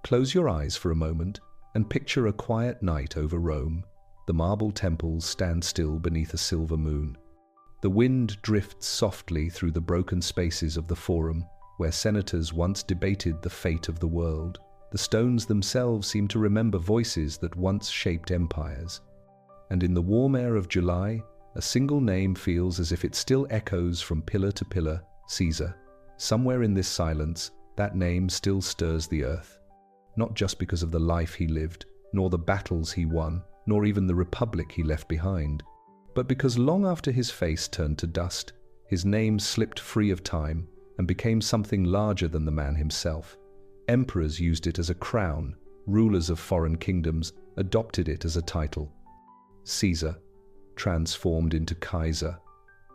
Close your eyes for a moment and picture a quiet night over Rome. The marble temples stand still beneath a silver moon. The wind drifts softly through the broken spaces of the Forum, where senators once debated the fate of the world. The stones themselves seem to remember voices that once shaped empires. And in the warm air of July, a single name feels as if it still echoes from pillar to pillar: Caesar. Somewhere in this silence, that name still stirs the earth. Not just because of the life he lived, nor the battles he won, nor even the republic he left behind, but because long after his face turned to dust, his name slipped free of time and became something larger than the man himself. Emperors used it as a crown, rulers of foreign kingdoms adopted it as a title. Caesar, transformed into Kaiser,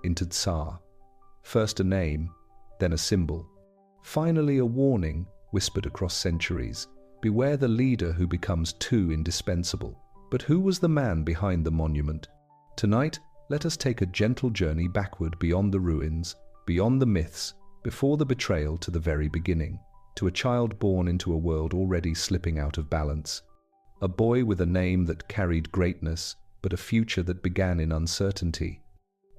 into Tsar. First a name, then a symbol. Finally a warning whispered across centuries: beware the leader who becomes too indispensable. But who was the man behind the monument? Tonight, let us take a gentle journey backward beyond the ruins, beyond the myths, before the betrayal to the very beginning, to a child born into a world already slipping out of balance. A boy with a name that carried greatness, but a future that began in uncertainty.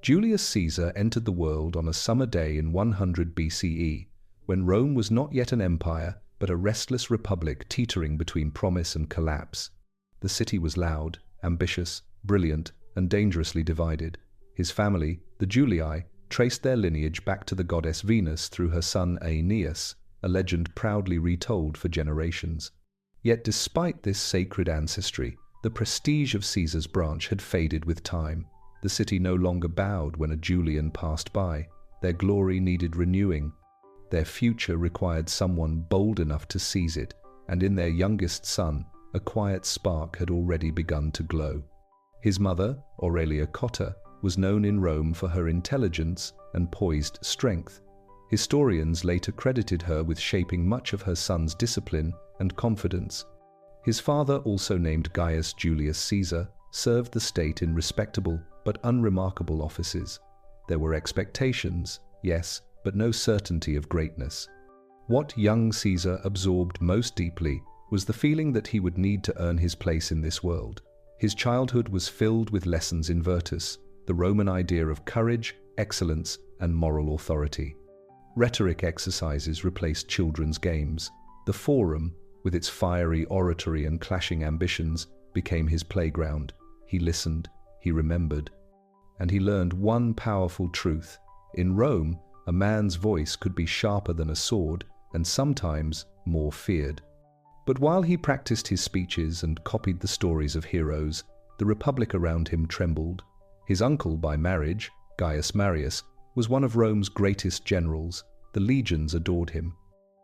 Julius Caesar entered the world on a summer day in 100 BCE, when Rome was not yet an empire, but a restless republic teetering between promise and collapse. The city was loud, ambitious, brilliant, and dangerously divided. His family, the Julii, traced their lineage back to the goddess Venus through her son Aeneas, a legend proudly retold for generations. Yet despite this sacred ancestry, the prestige of Caesar's branch had faded with time. The city no longer bowed when a Julian passed by. Their glory needed renewing. Their future required someone bold enough to seize it, and in their youngest son, a quiet spark had already begun to glow. His mother, Aurelia Cotta, was known in Rome for her intelligence and poised strength. Historians later credited her with shaping much of her son's discipline and confidence. His father, also named Gaius Julius Caesar, served the state in respectable but unremarkable offices. There were expectations, yes, but no certainty of greatness. What young Caesar absorbed most deeply was the feeling that he would need to earn his place in this world. His childhood was filled with lessons in virtus, the Roman idea of courage, excellence, and moral authority. Rhetoric exercises replaced children's games. The Forum, with its fiery oratory and clashing ambitions, became his playground. He listened, he remembered, and he learned one powerful truth. In Rome, a man's voice could be sharper than a sword, and sometimes more feared. But while he practiced his speeches and copied the stories of heroes, the republic around him trembled. His uncle by marriage, Gaius Marius, was one of Rome's greatest generals. The legions adored him.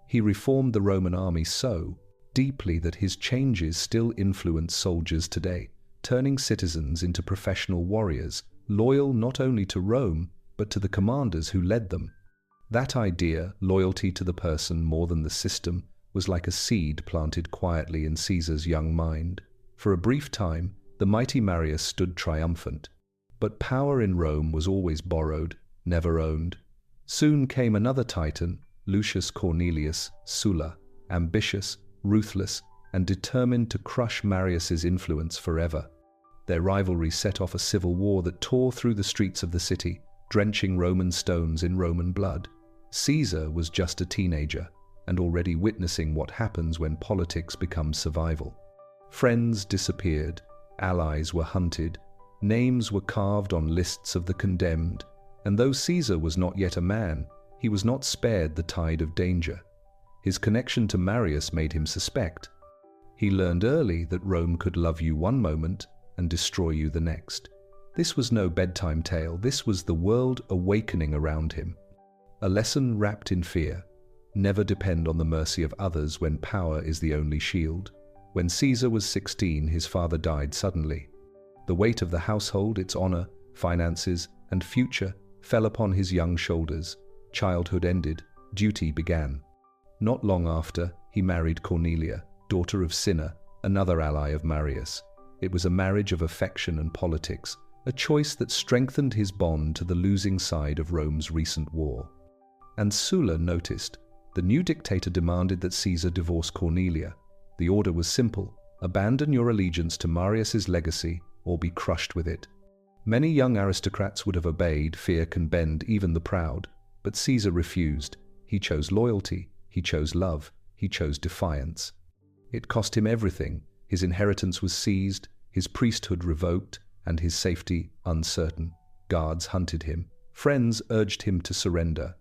He reformed the Roman army so deeply that his changes still influence soldiers today, turning citizens into professional warriors, loyal not only to Rome, but to the commanders who led them. That idea, loyalty to the person more than the system, was like a seed planted quietly in Caesar's young mind. For a brief time, the mighty Marius stood triumphant. But power in Rome was always borrowed, never owned. Soon came another titan, Lucius Cornelius Sulla, ambitious, ruthless, and determined to crush Marius's influence forever. Their rivalry set off a civil war that tore through the streets of the city, drenching Roman stones in Roman blood. Caesar was just a teenager, and already witnessing what happens when politics becomes survival. Friends disappeared, allies were hunted, names were carved on lists of the condemned, and though Caesar was not yet a man, he was not spared the tide of danger. His connection to Marius made him suspect. He learned early that Rome could love you one moment and destroy you the next. This was no bedtime tale, this was the world awakening around him. A lesson wrapped in fear. Never depend on the mercy of others when power is the only shield. When Caesar was 16, his father died suddenly. The weight of the household, its honor, finances, and future fell upon his young shoulders. Childhood ended, duty began. Not long after, he married Cornelia, daughter of Cinna, another ally of Marius. It was a marriage of affection and politics, a choice that strengthened his bond to the losing side of Rome's recent war. And Sulla noticed. The new dictator demanded that Caesar divorce Cornelia. The order was simple: abandon your allegiance to Marius's legacy or be crushed with it. Many young aristocrats would have obeyed. Fear can bend even the proud. But Caesar refused. He chose loyalty, he chose love, he chose defiance. It cost him everything. His inheritance was seized, his priesthood revoked, and his safety uncertain. Guards hunted him. Friends urged him to surrender.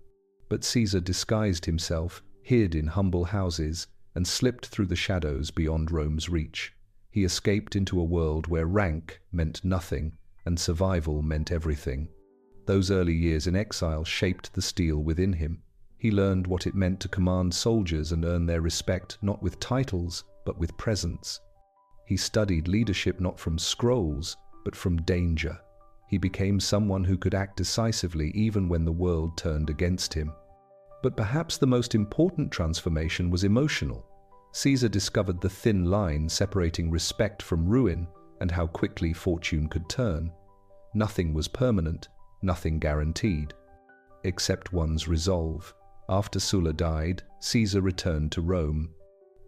But Caesar disguised himself, hid in humble houses, and slipped through the shadows beyond Rome's reach. He escaped into a world where rank meant nothing and survival meant everything. Those early years in exile shaped the steel within him. He learned what it meant to command soldiers and earn their respect not with titles, but with presence. He studied leadership not from scrolls, but from danger. He became someone who could act decisively even when the world turned against him. But perhaps the most important transformation was emotional. Caesar discovered the thin line separating respect from ruin and how quickly fortune could turn. Nothing was permanent, nothing guaranteed, except one's resolve. After Sulla died, Caesar returned to Rome.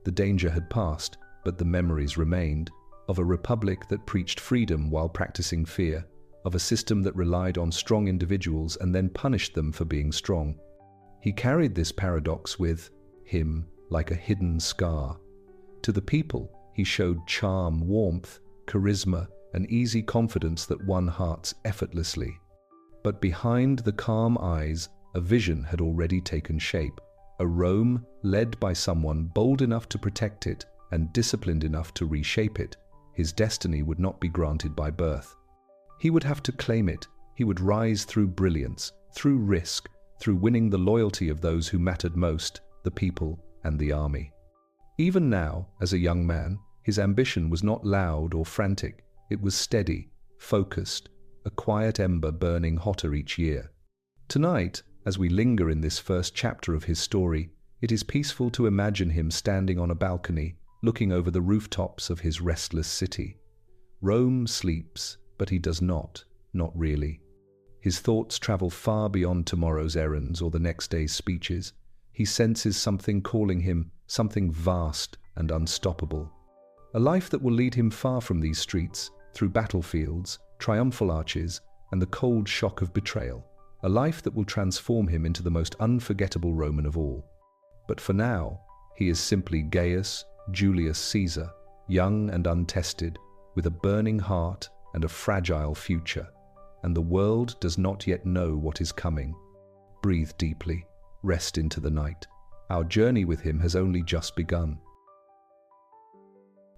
The danger had passed, but the memories remained, of a republic that preached freedom while practicing fear, of a system that relied on strong individuals and then punished them for being strong. He carried this paradox with him like a hidden scar. To the people, he showed charm, warmth, charisma, and easy confidence that won hearts effortlessly. But behind the calm eyes, a vision had already taken shape. A Rome led by someone bold enough to protect it and disciplined enough to reshape it. His destiny would not be granted by birth. He would have to claim it. He would rise through brilliance, through risk, through winning the loyalty of those who mattered most, the people and the army. Even now, as a young man, his ambition was not loud or frantic. It was steady, focused, a quiet ember burning hotter each year. Tonight, as we linger in this first chapter of his story, it is peaceful to imagine him standing on a balcony, looking over the rooftops of his restless city. Rome sleeps, but he does not really. His thoughts travel far beyond tomorrow's errands or the next day's speeches. He senses something calling him, something vast and unstoppable. A life that will lead him far from these streets, through battlefields, triumphal arches, and the cold shock of betrayal. A life that will transform him into the most unforgettable Roman of all. But for now, he is simply Gaius Julius Caesar, young and untested, with a burning heart and a fragile future. And the world does not yet know what is coming. Breathe deeply, rest into the night. Our journey with him has only just begun.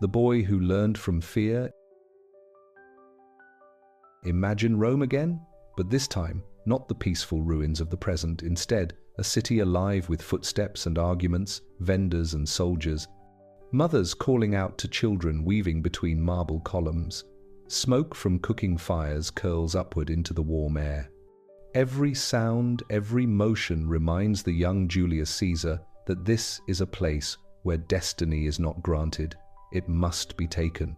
The boy who learned from fear. Imagine Rome again, but this time, not the peaceful ruins of the present. Instead, a city alive with footsteps and arguments, vendors and soldiers, mothers calling out to children weaving between marble columns. Smoke from cooking fires curls upward into the warm air. Every sound, every motion reminds the young Julius Caesar that this is a place where destiny is not granted, it must be taken.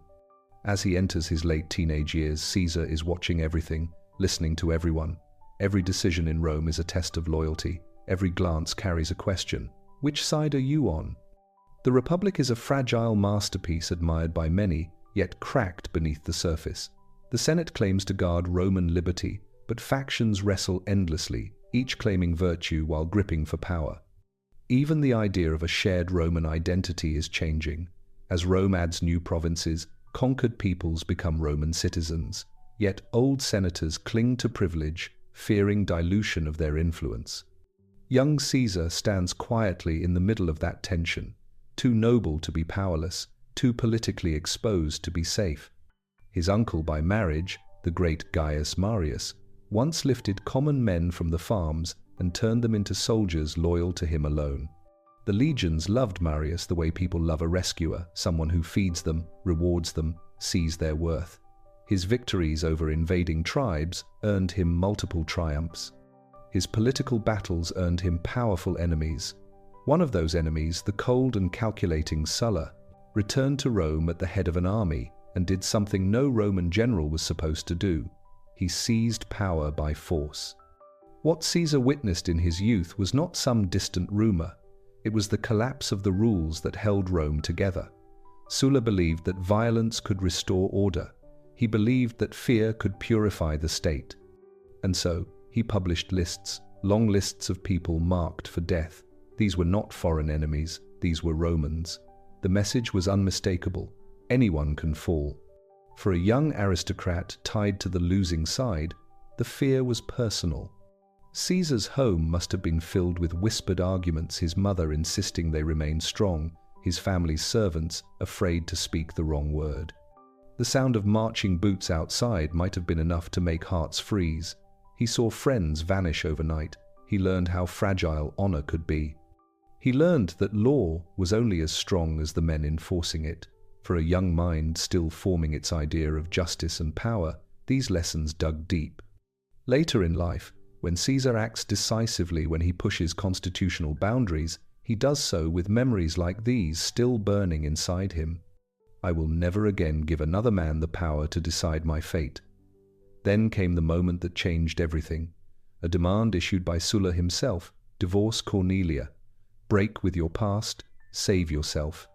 As he enters his late teenage years, Caesar is watching everything, listening to everyone. Every decision in Rome is a test of loyalty. Every glance carries a question. Which side are you on? The Republic is a fragile masterpiece admired by many, yet cracked beneath the surface. The Senate claims to guard Roman liberty, but factions wrestle endlessly, each claiming virtue while gripping for power. Even the idea of a shared Roman identity is changing. As Rome adds new provinces, conquered peoples become Roman citizens. Yet old senators cling to privilege, fearing dilution of their influence. Young Caesar stands quietly in the middle of that tension, too noble to be powerless, too politically exposed to be safe. His uncle by marriage, the great Gaius Marius, once lifted common men from the farms and turned them into soldiers loyal to him alone. The legions loved Marius the way people love a rescuer, someone who feeds them, rewards them, sees their worth. His victories over invading tribes earned him multiple triumphs. His political battles earned him powerful enemies. One of those enemies, the cold and calculating Sulla, returned to Rome at the head of an army and did something no Roman general was supposed to do. He seized power by force. What Caesar witnessed in his youth was not some distant rumor. It was the collapse of the rules that held Rome together. Sulla believed that violence could restore order. He believed that fear could purify the state. And so, he published lists, long lists of people marked for death. These were not foreign enemies, these were Romans. The message was unmistakable. Anyone can fall. For a young aristocrat tied to the losing side, the fear was personal. Caesar's home must have been filled with whispered arguments, his mother insisting they remain strong, his family's servants afraid to speak the wrong word. The sound of marching boots outside might have been enough to make hearts freeze. He saw friends vanish overnight. He learned how fragile honor could be. He learned that law was only as strong as the men enforcing it. For a young mind still forming its idea of justice and power, these lessons dug deep. Later in life, when Caesar acts decisively, when he pushes constitutional boundaries, he does so with memories like these still burning inside him. I will never again give another man the power to decide my fate. Then came the moment that changed everything. A demand issued by Sulla himself: divorce Cornelia. Break with your past, save yourself.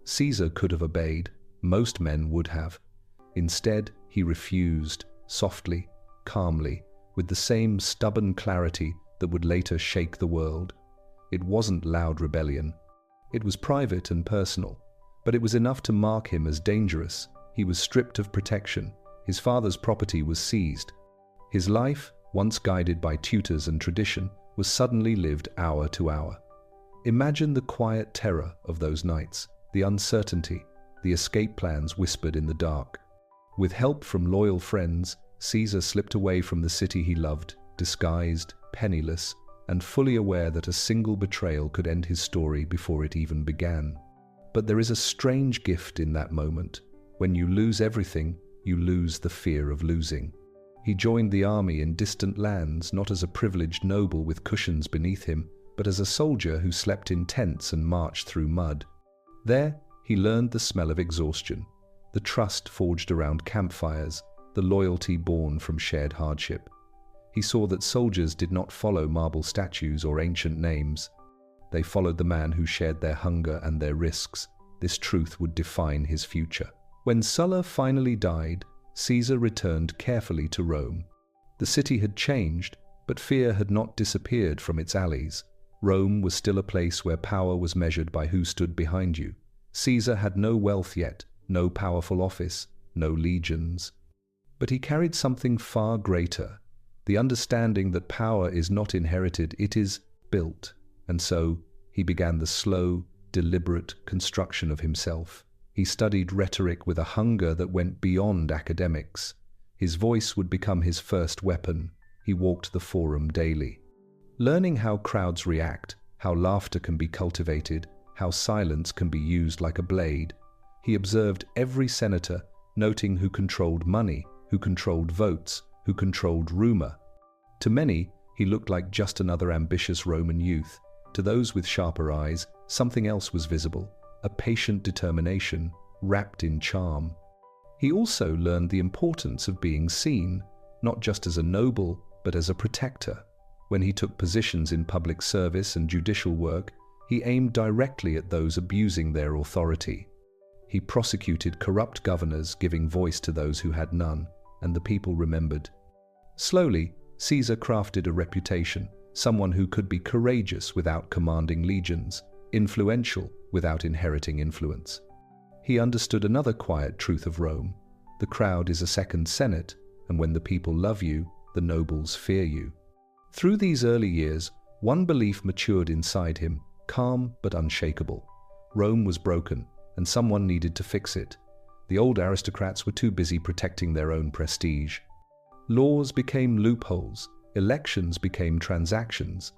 Caesar could have obeyed. Most men would have. Instead, he refused, softly, calmly, with the same stubborn clarity that would later shake the world. It wasn't loud rebellion. It was private and personal, but it was enough to mark him as dangerous. He was stripped of protection. His father's property was seized. His life, once guided by tutors and tradition, was suddenly lived hour to hour. Imagine the quiet terror of those nights, the uncertainty, the escape plans whispered in the dark. With help from loyal friends, Caesar slipped away from the city he loved, disguised, penniless, and fully aware that a single betrayal could end his story before it even began. But there is a strange gift in that moment. When you lose everything, you lose the fear of losing. He joined the army in distant lands, not as a privileged noble with cushions beneath him, but as a soldier who slept in tents and marched through mud. There, he learned the smell of exhaustion, the trust forged around campfires, the loyalty born from shared hardship. He saw that soldiers did not follow marble statues or ancient names. They followed the man who shared their hunger and their risks. This truth would define his future. When Sulla finally died, Caesar returned carefully to Rome. The city had changed, but fear had not disappeared from its alleys. Rome was still a place where power was measured by who stood behind you. Caesar had no wealth yet, no powerful office, no legions. But he carried something far greater, the understanding that power is not inherited, it is built. And so, he began the slow, deliberate construction of himself. He studied rhetoric with a hunger that went beyond academics. His voice would become his first weapon. He walked the forum daily. Learning how crowds react, how laughter can be cultivated, how silence can be used like a blade. He observed every senator, noting who controlled money, who controlled votes, who controlled rumor. To many, he looked like just another ambitious Roman youth. To those with sharper eyes, something else was visible, a patient determination, wrapped in charm. He also learned the importance of being seen, not just as a noble, but as a protector. When he took positions in public service and judicial work, he aimed directly at those abusing their authority. He prosecuted corrupt governors, giving voice to those who had none, and the people remembered. Slowly, Caesar crafted a reputation, someone who could be courageous without commanding legions, influential without inheriting influence. He understood another quiet truth of Rome. The crowd is a second senate, and when the people love you, the nobles fear you. Through these early years, one belief matured inside him, calm but unshakable. Rome was broken, and someone needed to fix it. The old aristocrats were too busy protecting their own prestige. Laws became loopholes, elections became transactions.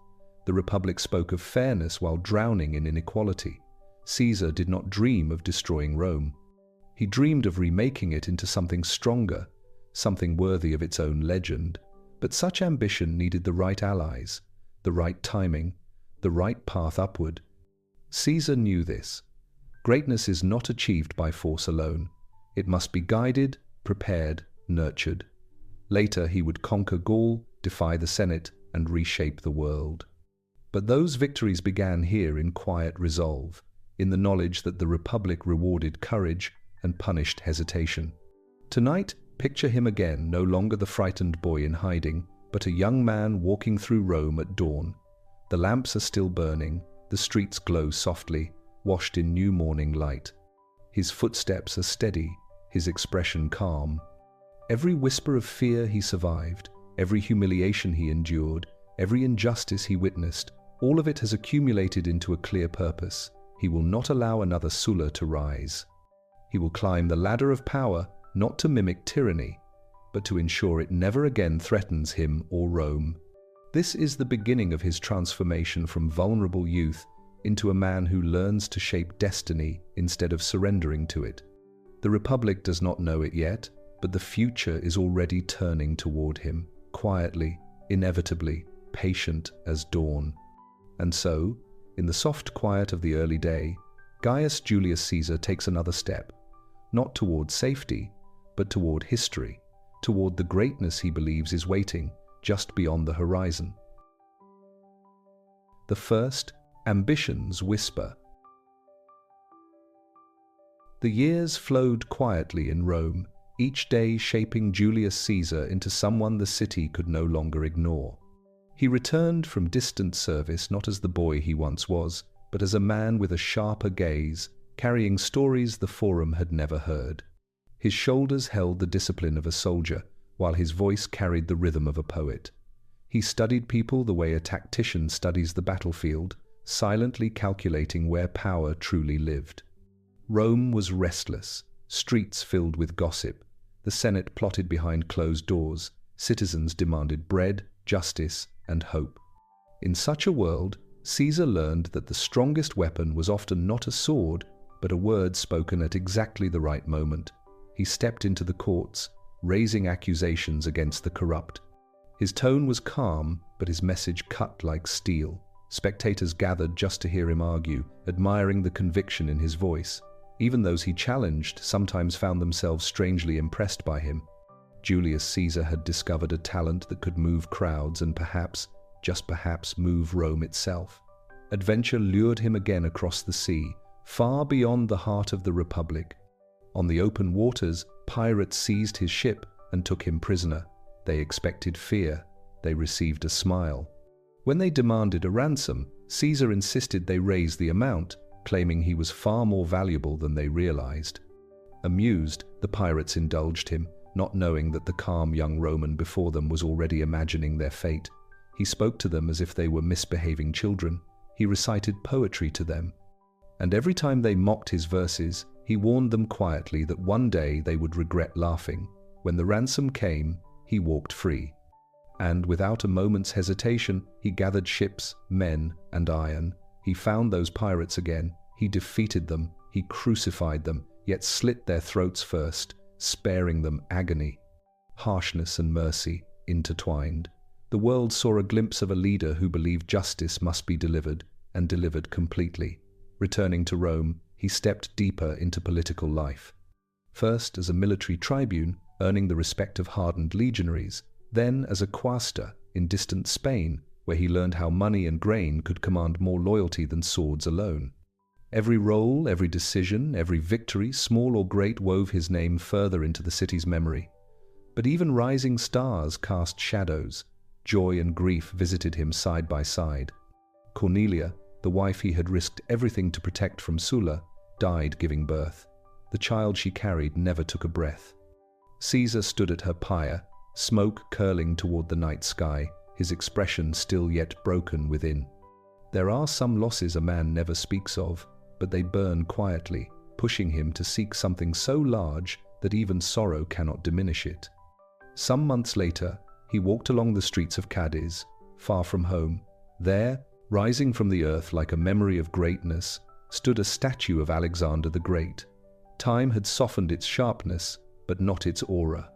The Republic spoke of fairness while drowning in inequality. Caesar did not dream of destroying Rome. He dreamed of remaking it into something stronger, something worthy of its own legend. But such ambition needed the right allies, the right timing, the right path upward. Caesar knew this. Greatness is not achieved by force alone. It must be guided, prepared, nurtured. Later he would conquer Gaul, defy the Senate, and reshape the world. But those victories began here in quiet resolve. in the knowledge that the Republic rewarded courage and punished hesitation. Tonight, picture him again, no longer the frightened boy in hiding, but a young man walking through Rome at dawn. The lamps are still burning, the streets glow softly, washed in new morning light. His footsteps are steady, his expression calm. Every whisper of fear he survived, every humiliation he endured, every injustice he witnessed, all of it has accumulated into a clear purpose. He will not allow another Sulla to rise. He will climb the ladder of power, not to mimic tyranny, but to ensure it never again threatens him or Rome. This is the beginning of his transformation from vulnerable youth into a man who learns to shape destiny instead of surrendering to it. The Republic does not know it yet, but the future is already turning toward him, quietly, inevitably, patient as dawn. And so, in the soft quiet of the early day, Gaius Julius Caesar takes another step, not toward safety, but toward history, toward the greatness he believes is waiting just beyond the horizon. The first, ambitions whisper. The years flowed quietly in Rome, each day shaping Julius Caesar into someone the city could no longer ignore. He returned from distant service not as the boy he once was, but as a man with a sharper gaze, carrying stories the Forum had never heard. His shoulders held the discipline of a soldier, while his voice carried the rhythm of a poet. He studied people the way a tactician studies the battlefield, silently calculating where power truly lived. Rome was restless, streets filled with gossip. The Senate plotted behind closed doors. Citizens demanded bread, justice, and hope. In such a world, Caesar learned that the strongest weapon was often not a sword, but a word spoken at exactly the right moment. He stepped into the courts, raising accusations against the corrupt. His tone was calm, but his message cut like steel. Spectators gathered just to hear him argue, admiring the conviction in his voice. Even those he challenged sometimes found themselves strangely impressed by him. Julius Caesar had discovered a talent that could move crowds and perhaps, just perhaps, move Rome itself. Adventure lured him again across the sea, far beyond the heart of the Republic. On the open waters, pirates seized his ship and took him prisoner. They expected fear. They received a smile. When they demanded a ransom, Caesar insisted they raise the amount, claiming he was far more valuable than they realized. Amused, the pirates indulged him, not knowing that the calm young Roman before them was already imagining their fate. He spoke to them as if they were misbehaving children. He recited poetry to them. And every time they mocked his verses, he warned them quietly that one day they would regret laughing. When the ransom came, he walked free. And without a moment's hesitation, he gathered ships, men, and iron. He found those pirates again. He defeated them. He crucified them, yet slit their throats first, sparing them agony. Harshness and mercy intertwined. The world saw a glimpse of a leader who believed justice must be delivered, and delivered completely. Returning to Rome, he stepped deeper into political life. First as a military tribune, earning the respect of hardened legionaries, then as a quaestor in distant Spain, where he learned how money and grain could command more loyalty than swords alone. Every role, every decision, every victory, small or great, wove his name further into the city's memory. But even rising stars cast shadows. Joy and grief visited him side by side. Cornelia, the wife he had risked everything to protect from Sulla, died giving birth. The child she carried never took a breath. Caesar stood at her pyre, smoke curling toward the night sky, his expression still yet broken within. There are some losses a man never speaks of, but they burn quietly, pushing him to seek something so large that even sorrow cannot diminish it. Some months later, he walked along the streets of Cadiz, far from home. There, rising from the earth like a memory of greatness, stood a statue of Alexander the Great. Time had softened its sharpness, but not its aura.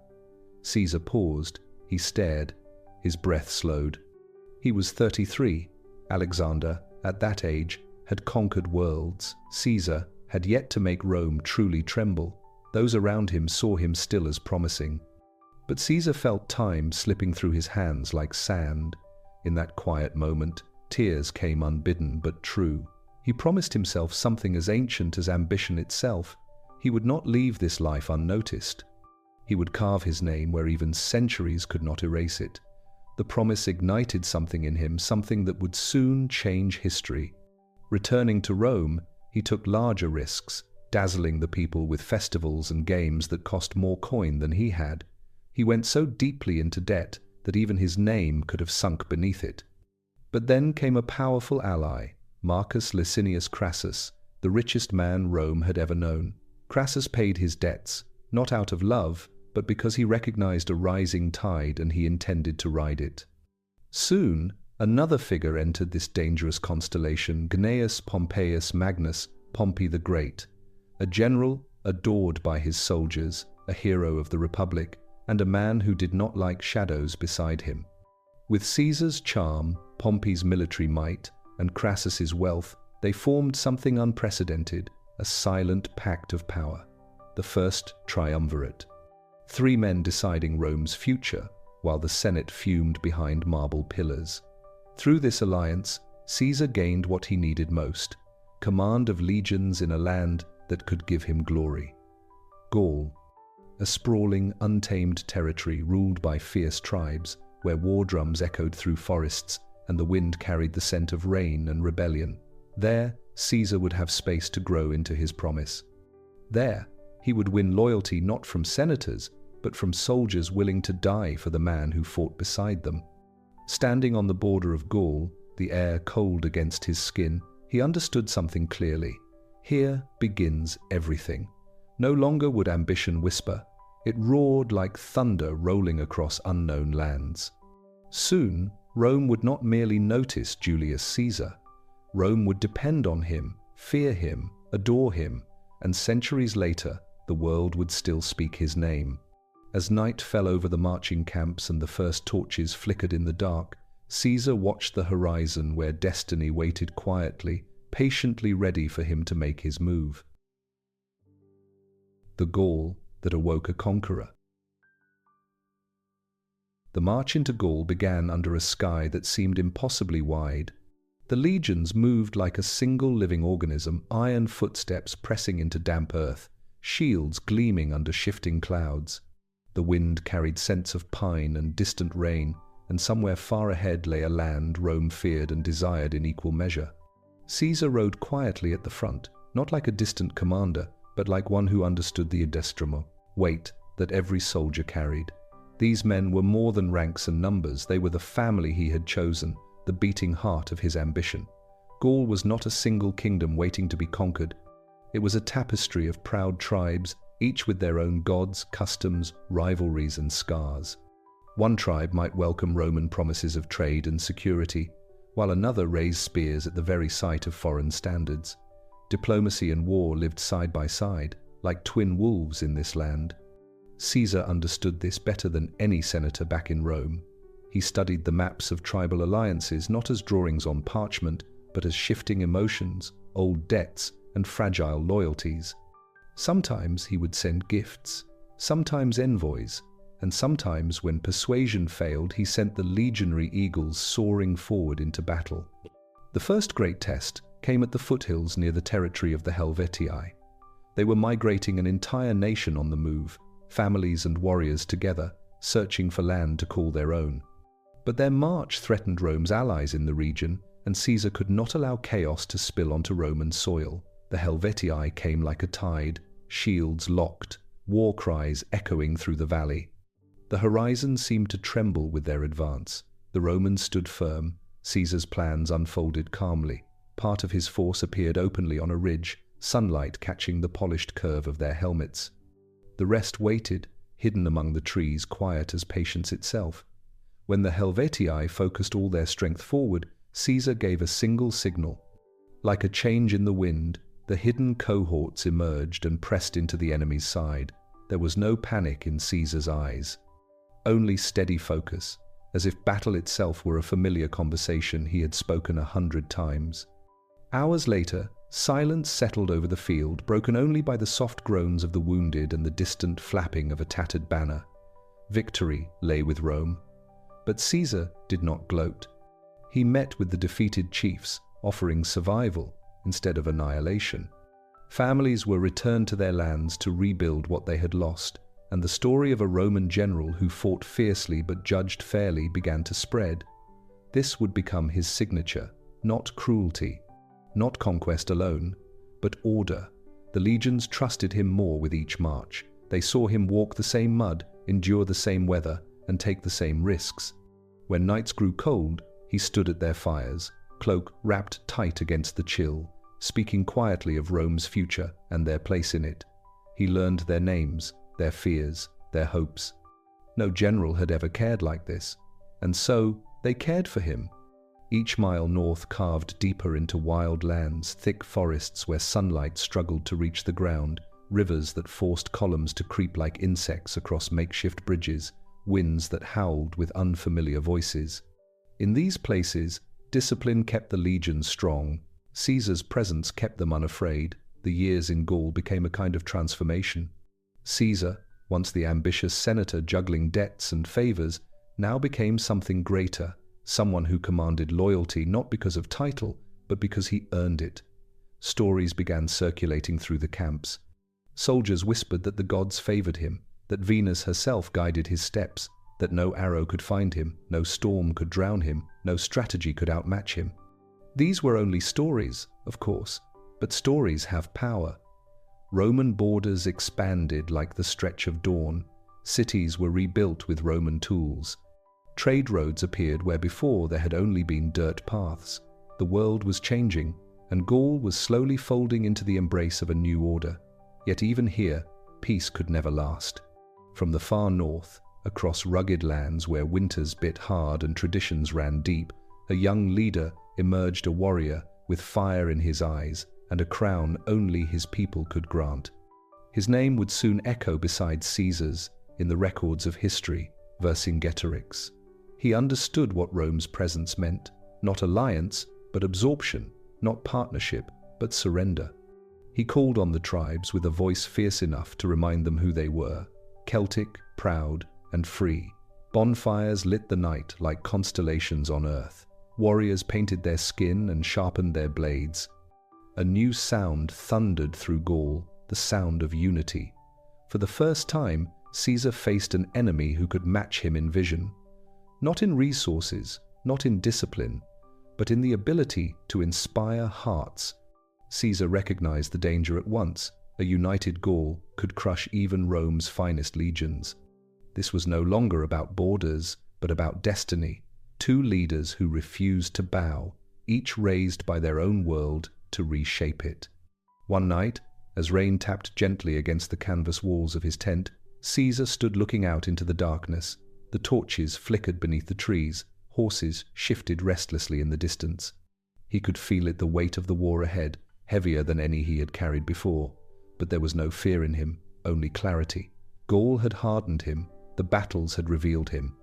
Caesar paused. He stared. His breath slowed. He was 33. Alexander, at that age, had conquered worlds. Caesar had yet to make Rome truly tremble. Those around him saw him still as promising. But Caesar felt time slipping through his hands like sand. In that quiet moment, tears came unbidden but true. He promised himself something as ancient as ambition itself. He would not leave this life unnoticed. He would carve his name where even centuries could not erase it. The promise ignited something in him, something that would soon change history. Returning to Rome, he took larger risks, dazzling the people with festivals and games that cost more coin than he had. He went so deeply into debt that even his name could have sunk beneath it. But then came a powerful ally, Marcus Licinius Crassus, the richest man Rome had ever known. Crassus paid his debts, not out of love, but because he recognized a rising tide and he intended to ride it. Soon, another figure entered this dangerous constellation, Gnaeus Pompeius Magnus, Pompey the Great, a general adored by his soldiers, a hero of the Republic, and a man who did not like shadows beside him. With Caesar's charm, Pompey's military might, and Crassus's wealth, they formed something unprecedented, a silent pact of power, the first triumvirate. 3 men deciding Rome's future, while the Senate fumed behind marble pillars. Through this alliance, Caesar gained what he needed most, command of legions in a land that could give him glory. Gaul, a sprawling, untamed territory ruled by fierce tribes, where war drums echoed through forests and the wind carried the scent of rain and rebellion. There, Caesar would have space to grow into his promise. There, he would win loyalty not from senators, but from soldiers willing to die for the man who fought beside them. Standing on the border of Gaul, the air cold against his skin, he understood something clearly. Here begins everything. No longer would ambition whisper. It roared like thunder rolling across unknown lands. Soon, Rome would not merely notice Julius Caesar. Rome would depend on him, fear him, adore him, and centuries later, the world would still speak his name. As night fell over the marching camps and the first torches flickered in the dark, Caesar watched the horizon where destiny waited quietly, patiently ready for him to make his move. The Gaul that awoke a conqueror. The march into Gaul began under a sky that seemed impossibly wide. The legions moved like a single living organism, iron footsteps pressing into damp earth, shields gleaming under shifting clouds. The wind carried scents of pine and distant rain, and somewhere far ahead lay a land Rome feared and desired in equal measure. Caesar rode quietly at the front, not like a distant commander, but like one who understood the adestramo, weight that every soldier carried. These men were more than ranks and numbers. They were the family he had chosen, the beating heart of his ambition. Gaul was not a single kingdom waiting to be conquered. It was a tapestry of proud tribes, each with their own gods, customs, rivalries, and scars. One tribe might welcome Roman promises of trade and security, while another raised spears at the very sight of foreign standards. Diplomacy and war lived side by side, like twin wolves in this land. Caesar understood this better than any senator back in Rome. He studied the maps of tribal alliances not as drawings on parchment, but as shifting emotions, old debts, and fragile loyalties. Sometimes he would send gifts, sometimes envoys, and sometimes, when persuasion failed, he sent the legionary eagles soaring forward into battle. The first great test came at the foothills near the territory of the Helvetii. They were migrating an entire nation on the move, families and warriors together, searching for land to call their own. But their march threatened Rome's allies in the region, and Caesar could not allow chaos to spill onto Roman soil. The Helvetii came like a tide, shields locked, war cries echoing through the valley. The horizon seemed to tremble with their advance. The Romans stood firm. Caesar's plans unfolded calmly. Part of his force appeared openly on a ridge, sunlight catching the polished curve of their helmets. The rest waited, hidden among the trees, quiet as patience itself. When the Helvetii focused all their strength forward, Caesar gave a single signal. Like a change in the wind, the hidden cohorts emerged and pressed into the enemy's side. There was no panic in Caesar's eyes, only steady focus, as if battle itself were a familiar conversation he had spoken 100 times. Hours later, silence settled over the field, broken only by the soft groans of the wounded and the distant flapping of a tattered banner. Victory lay with Rome. But Caesar did not gloat. He met with the defeated chiefs, offering survival instead of annihilation. Families were returned to their lands to rebuild what they had lost, and the story of a Roman general who fought fiercely but judged fairly began to spread. This would become his signature, not cruelty, not conquest alone, but order. The legions trusted him more with each march. They saw him walk the same mud, endure the same weather, and take the same risks. When nights grew cold, he stood at their fires, cloak wrapped tight against the chill, speaking quietly of Rome's future and their place in it. He learned their names, their fears, their hopes. No general had ever cared like this, and so they cared for him. Each mile north carved deeper into wild lands, thick forests where sunlight struggled to reach the ground, rivers that forced columns to creep like insects across makeshift bridges, winds that howled with unfamiliar voices. In these places, discipline kept the legions strong. Caesar's presence kept them unafraid. The years in Gaul became a kind of transformation. Caesar, once the ambitious senator juggling debts and favors, now became something greater, someone who commanded loyalty not because of title, but because he earned it. Stories began circulating through the camps. Soldiers whispered that the gods favored him, that Venus herself guided his steps, that no arrow could find him, no storm could drown him, no strategy could outmatch him. These were only stories, of course, but stories have power. Roman borders expanded like the stretch of dawn. Cities were rebuilt with Roman tools. Trade roads appeared where before there had only been dirt paths. The world was changing, and Gaul was slowly folding into the embrace of a new order. Yet even here, peace could never last. From the far north, across rugged lands where winters bit hard and traditions ran deep, a young leader emerged, a warrior with fire in his eyes and a crown only his people could grant. His name would soon echo beside Caesar's in the records of history, Vercingetorix. He understood what Rome's presence meant, not alliance, but absorption, not partnership, but surrender. He called on the tribes with a voice fierce enough to remind them who they were, Celtic, proud, and free. Bonfires lit the night like constellations on earth. Warriors painted their skin and sharpened their blades. A new sound thundered through Gaul, the sound of unity. For the first time, Caesar faced an enemy who could match him in vision. Not in resources, not in discipline, but in the ability to inspire hearts. Caesar recognized the danger at once. A united Gaul could crush even Rome's finest legions. This was no longer about borders, but about destiny. Two leaders who refused to bow, each raised by their own world to reshape it. One night, as rain tapped gently against the canvas walls of his tent, Caesar stood looking out into the darkness. The torches flickered beneath the trees. Horses shifted restlessly in the distance. He could feel it, the weight of the war ahead, heavier than any he had carried before. But there was no fear in him, only clarity. Gaul had hardened him. The battles had revealed him.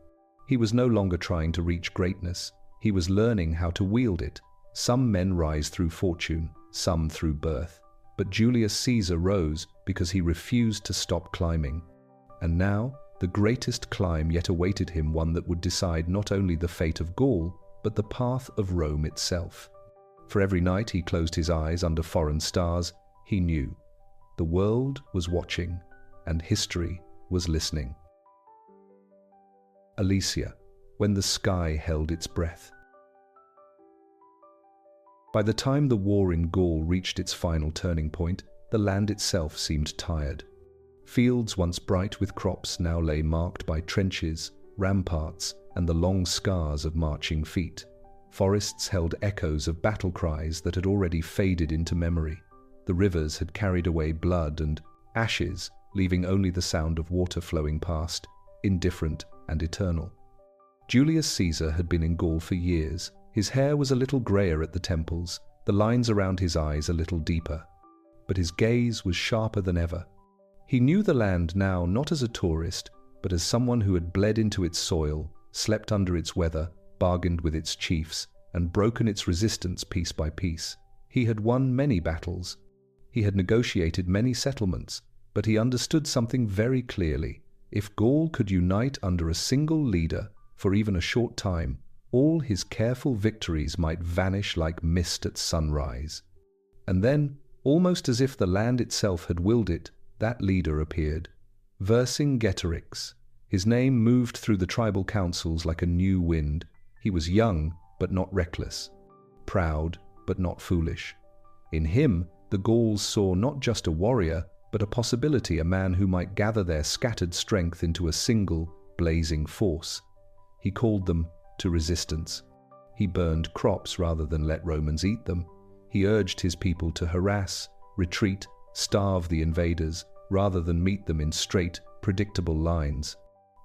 He was no longer trying to reach greatness. He was learning how to wield it. Some men rise through fortune, some through birth. But Julius Caesar rose because he refused to stop climbing. And now, the greatest climb yet awaited him, one that would decide not only the fate of Gaul, but the path of Rome itself. For every night he closed his eyes under foreign stars, he knew the world was watching and history was listening. Alesia, when the sky held its breath. By the time the war in Gaul reached its final turning point, the land itself seemed tired. Fields once bright with crops now lay marked by trenches, ramparts, and the long scars of marching feet. Forests held echoes of battle cries that had already faded into memory. The rivers had carried away blood and ashes, leaving only the sound of water flowing past, indifferent and eternal. Julius Caesar had been in Gaul for years. His hair was a little grayer at the temples, the lines around his eyes a little deeper. But his gaze was sharper than ever. He knew the land now not as a tourist, but as someone who had bled into its soil, slept under its weather, bargained with its chiefs, and broken its resistance piece by piece. He had won many battles. He had negotiated many settlements, but he understood something very clearly. If Gaul could unite under a single leader for even a short time, all his careful victories might vanish like mist at sunrise. And then, almost as if the land itself had willed it, that leader appeared. Vercingetorix. His name moved through the tribal councils like a new wind. He was young, but not reckless. Proud, but not foolish. In him, the Gauls saw not just a warrior, but a possibility, a man who might gather their scattered strength into a single, blazing force. He called them to resistance. He burned crops rather than let Romans eat them. He urged his people to harass, retreat, starve the invaders, rather than meet them in straight, predictable lines.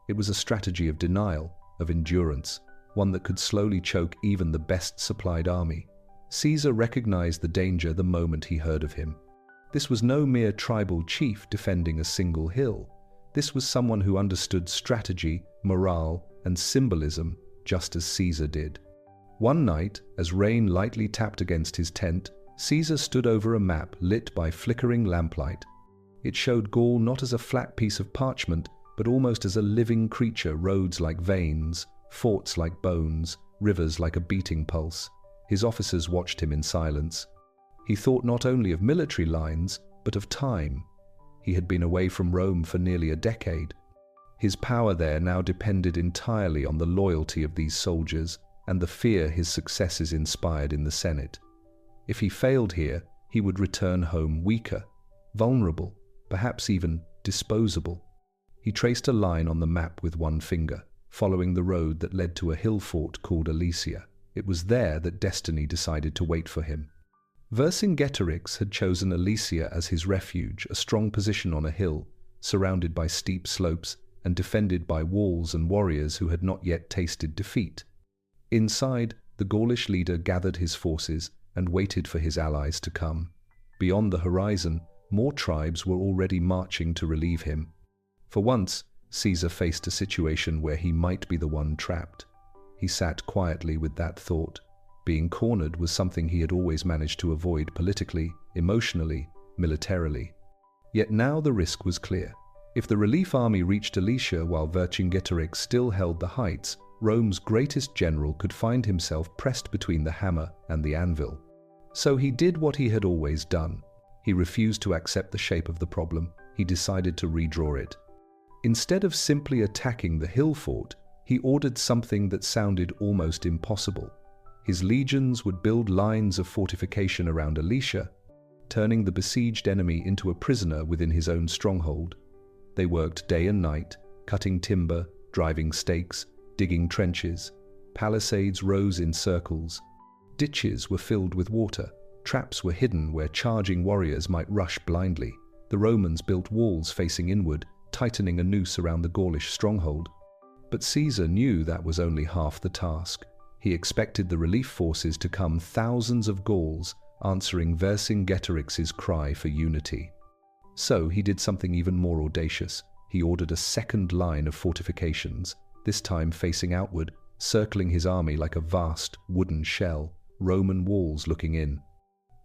It was a strategy of denial, of endurance, one that could slowly choke even the best-supplied army. Caesar recognized the danger the moment he heard of him. This was no mere tribal chief defending a single hill. This was someone who understood strategy, morale, and symbolism, just as Caesar did. One night, as rain lightly tapped against his tent, Caesar stood over a map lit by flickering lamplight. It showed Gaul not as a flat piece of parchment, but almost as a living creature, roads like veins, forts like bones, rivers like a beating pulse. His officers watched him in silence. He thought not only of military lines, but of time. He had been away from Rome for nearly a decade. His power there now depended entirely on the loyalty of these soldiers and the fear his successes inspired in the Senate. If he failed here, he would return home weaker, vulnerable, perhaps even disposable. He traced a line on the map with one finger, following the road that led to a hill fort called Alesia. It was there that destiny decided to wait for him. Vercingetorix had chosen Alesia as his refuge, a strong position on a hill, surrounded by steep slopes and defended by walls and warriors who had not yet tasted defeat. Inside, the Gaulish leader gathered his forces and waited for his allies to come. Beyond the horizon, more tribes were already marching to relieve him. For once, Caesar faced a situation where he might be the one trapped. He sat quietly with that thought. Being cornered was something he had always managed to avoid politically, emotionally, militarily. Yet now the risk was clear. If the relief army reached Alesia while Vercingetorix still held the heights, Rome's greatest general could find himself pressed between the hammer and the anvil. So he did what he had always done. He refused to accept the shape of the problem. He decided to redraw it. Instead of simply attacking the hill fort, he ordered something that sounded almost impossible. His legions would build lines of fortification around Alesia, turning the besieged enemy into a prisoner within his own stronghold. They worked day and night, cutting timber, driving stakes, digging trenches. Palisades rose in circles. Ditches were filled with water. Traps were hidden where charging warriors might rush blindly. The Romans built walls facing inward, tightening a noose around the Gaulish stronghold. But Caesar knew that was only half the task. He expected the relief forces to come, thousands of Gauls, answering Vercingetorix's cry for unity. So he did something even more audacious. He ordered a second line of fortifications, this time facing outward, circling his army like a vast wooden shell, Roman walls looking in.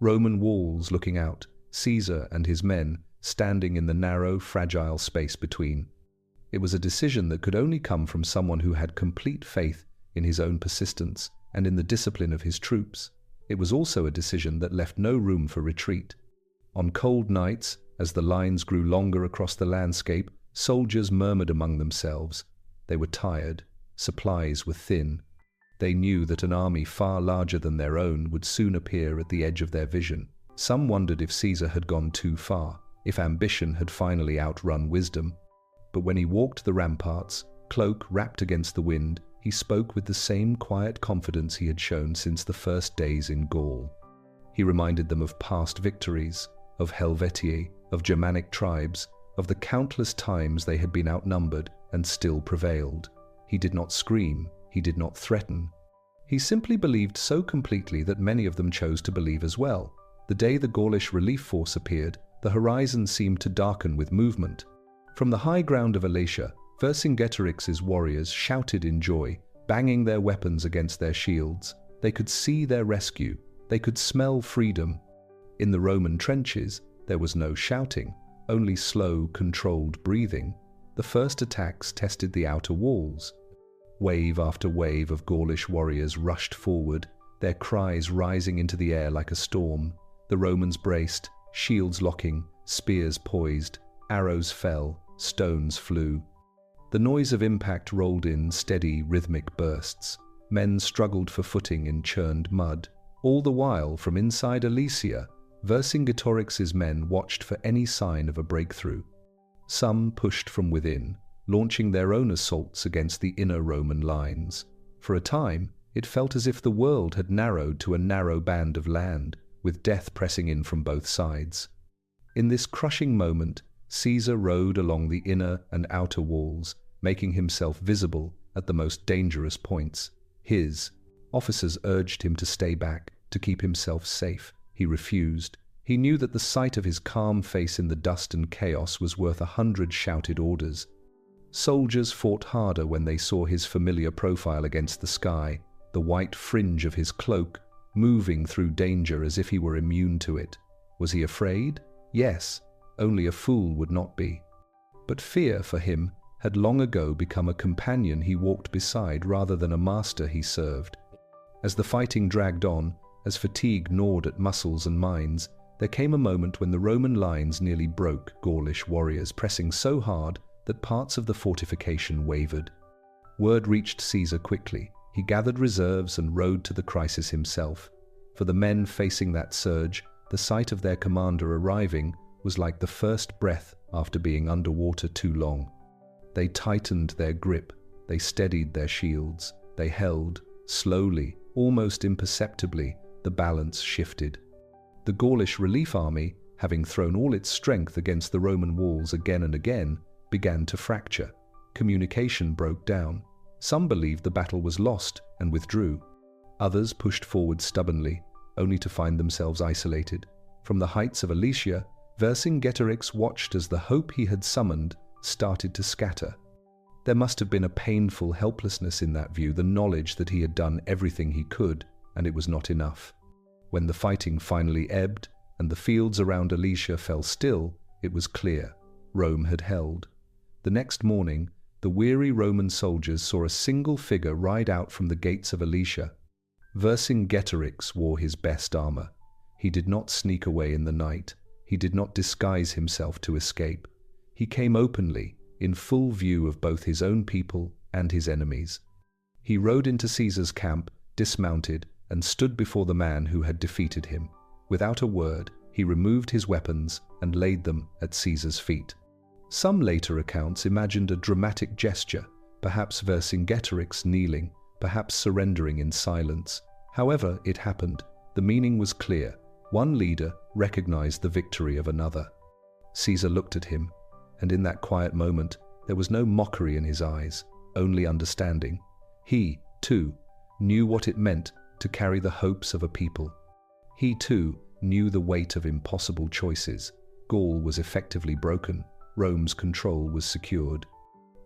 Roman walls looking out, Caesar and his men standing in the narrow, fragile space between. It was a decision that could only come from someone who had complete faith in his own persistence and in the discipline of his troops. It was also a decision that left no room for retreat. On cold nights, as the lines grew longer across the landscape, soldiers murmured among themselves. They were tired. Supplies were thin. They knew that an army far larger than their own would soon appear at the edge of their vision. Some wondered if Caesar had gone too far, if ambition had finally outrun wisdom. But when he walked the ramparts, cloak wrapped against the wind, he spoke with the same quiet confidence he had shown since the first days in Gaul. He reminded them of past victories, of Helvetii, of Germanic tribes, of the countless times they had been outnumbered and still prevailed. He did not scream, he did not threaten. He simply believed so completely that many of them chose to believe as well. The day the Gaulish relief force appeared, the horizon seemed to darken with movement. From the high ground of Alesia, Vercingetorix's warriors shouted in joy, banging their weapons against their shields. They could see their rescue. They could smell freedom. In the Roman trenches, there was no shouting, only slow, controlled breathing. The first attacks tested the outer walls. Wave after wave of Gaulish warriors rushed forward, their cries rising into the air like a storm. The Romans braced, shields locking, spears poised, arrows fell, stones flew. The noise of impact rolled in steady, rhythmic bursts. Men struggled for footing in churned mud. All the while, from inside Alesia, Vercingetorix's men watched for any sign of a breakthrough. Some pushed from within, launching their own assaults against the inner Roman lines. For a time, it felt as if the world had narrowed to a narrow band of land, with death pressing in from both sides. In this crushing moment, Caesar rode along the inner and outer walls, making himself visible at the most dangerous points. His officers urged him to stay back, to keep himself safe. He refused. He knew that the sight of his calm face in the dust and chaos was worth 100 shouted orders. Soldiers fought harder when they saw his familiar profile against the sky, the white fringe of his cloak, moving through danger as if he were immune to it. Was he afraid? Yes, only a fool would not be. But fear, for him, had long ago become a companion he walked beside rather than a master he served. As the fighting dragged on, as fatigue gnawed at muscles and minds, there came a moment when the Roman lines nearly broke, Gaulish warriors pressing so hard that parts of the fortification wavered. Word reached Caesar quickly. He gathered reserves and rode to the crisis himself. For the men facing that surge, the sight of their commander arriving was like the first breath after being underwater too long. They tightened their grip, they steadied their shields, they held. Slowly, almost imperceptibly, the balance shifted. The Gaulish relief army, having thrown all its strength against the Roman walls again and again, began to fracture. Communication broke down. Some believed the battle was lost and withdrew. Others pushed forward stubbornly, only to find themselves isolated. From the heights of Alesia, Vercingetorix watched as the hope he had summoned started to scatter. There must have been a painful helplessness in that view, the knowledge that he had done everything he could, and it was not enough. When the fighting finally ebbed, and the fields around Alesia fell still, it was clear. Rome had held. The next morning, the weary Roman soldiers saw a single figure ride out from the gates of Alesia. Vercingetorix wore his best armor. He did not sneak away in the night. He did not disguise himself to escape. He came openly, in full view of both his own people and his enemies. He rode into Caesar's camp, dismounted, and stood before the man who had defeated him. Without a word, he removed his weapons and laid them at Caesar's feet. Some later accounts imagined a dramatic gesture, perhaps Vercingetorix kneeling, perhaps surrendering in silence. However it happened, the meaning was clear. One leader recognized the victory of another. Caesar looked at him, and in that quiet moment, there was no mockery in his eyes, only understanding. He, too, knew what it meant to carry the hopes of a people. He, too, knew the weight of impossible choices. Gaul was effectively broken. Rome's control was secured.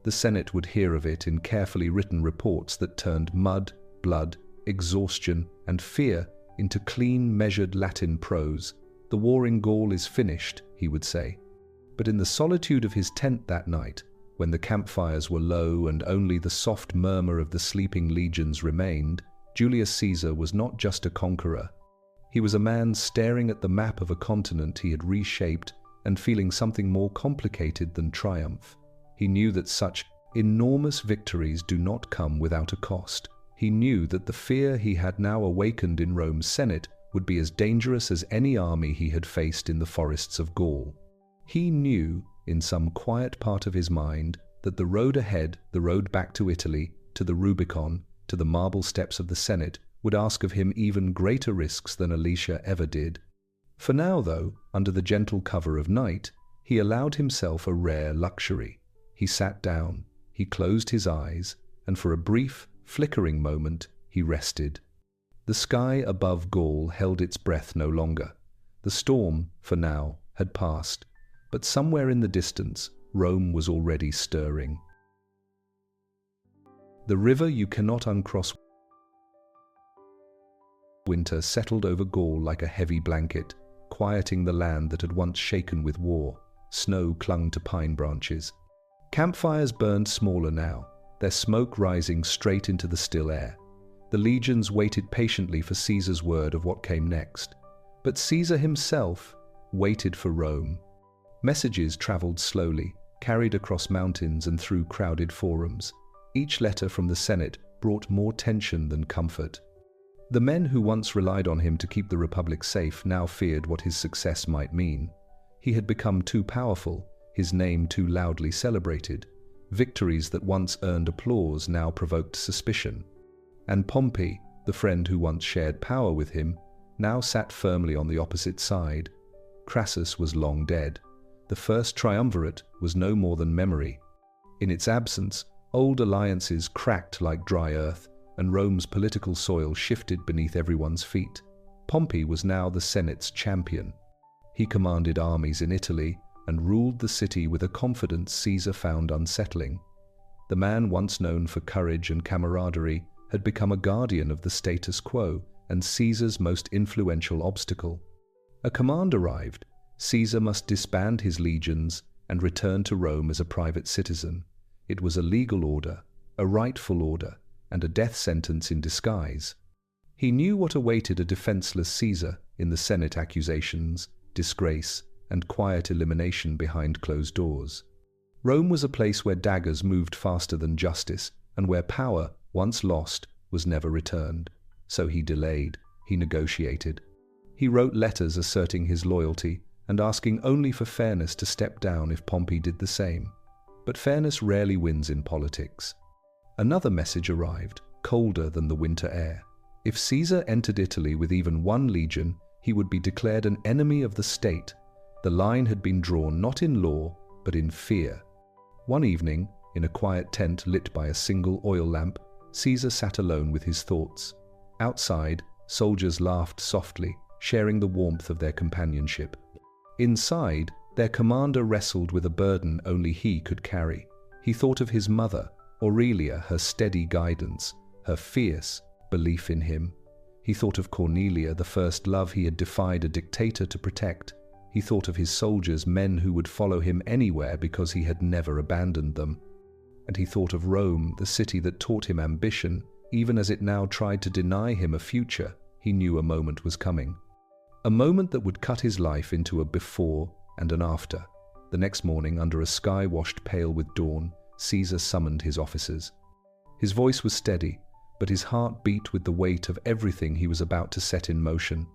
The Senate would hear of it in carefully written reports that turned mud, blood, exhaustion, and fear into clean, measured Latin prose. The war in Gaul is finished, he would say. But in the solitude of his tent that night, when the campfires were low and only the soft murmur of the sleeping legions remained, Julius Caesar was not just a conqueror. He was a man staring at the map of a continent he had reshaped and feeling something more complicated than triumph. He knew that such enormous victories do not come without a cost. He knew that the fear he had now awakened in Rome's Senate would be as dangerous as any army he had faced in the forests of Gaul. He knew, in some quiet part of his mind, that the road ahead, the road back to Italy, to the Rubicon, to the marble steps of the Senate, would ask of him even greater risks than Alesia ever did. For now, though, under the gentle cover of night, he allowed himself a rare luxury. He sat down, he closed his eyes, and for a brief, flickering moment, he rested. The sky above Gaul held its breath no longer. The storm, for now, had passed, but somewhere in the distance, Rome was already stirring. The river you cannot uncross. Winter settled over Gaul like a heavy blanket, quieting the land that had once shaken with war. Snow clung to pine branches. Campfires burned smaller now, their smoke rising straight into the still air. The legions waited patiently for Caesar's word of what came next. But Caesar himself waited for Rome. Messages traveled slowly, carried across mountains and through crowded forums. Each letter from the Senate brought more tension than comfort. The men who once relied on him to keep the Republic safe now feared what his success might mean. He had become too powerful, his name too loudly celebrated. Victories that once earned applause now provoked suspicion. And Pompey, the friend who once shared power with him, now sat firmly on the opposite side. Crassus was long dead. The first triumvirate was no more than memory. In its absence, old alliances cracked like dry earth, and Rome's political soil shifted beneath everyone's feet. Pompey was now the Senate's champion. He commanded armies in Italy and ruled the city with a confidence Caesar found unsettling. The man once known for courage and camaraderie had become a guardian of the status quo and Caesar's most influential obstacle. A command arrived. Caesar must disband his legions and return to Rome as a private citizen. It was a legal order, a rightful order, and a death sentence in disguise. He knew what awaited a defenseless Caesar in the Senate: accusations, disgrace, and quiet elimination behind closed doors. Rome was a place where daggers moved faster than justice, and where power, once lost, was never returned. So he delayed, he negotiated. He wrote letters asserting his loyalty and asking only for fairness to step down if Pompey did the same. But fairness rarely wins in politics. Another message arrived, colder than the winter air. If Caesar entered Italy with even one legion, he would be declared an enemy of the state. The line had been drawn not in law, but in fear. One evening, in a quiet tent lit by a single oil lamp, Caesar sat alone with his thoughts. Outside, soldiers laughed softly, sharing the warmth of their companionship. Inside, their commander wrestled with a burden only he could carry. He thought of his mother, Aurelia, her steady guidance, her fierce belief in him. He thought of Cornelia, the first love he had defied a dictator to protect. He thought of his soldiers, men who would follow him anywhere because he had never abandoned them. And he thought of Rome, the city that taught him ambition, even as it now tried to deny him a future. He knew a moment was coming. A moment that would cut his life into a before and an after. The next morning, under a sky washed pale with dawn, Caesar summoned his officers. His voice was steady, but his heart beat with the weight of everything he was about to set in motion.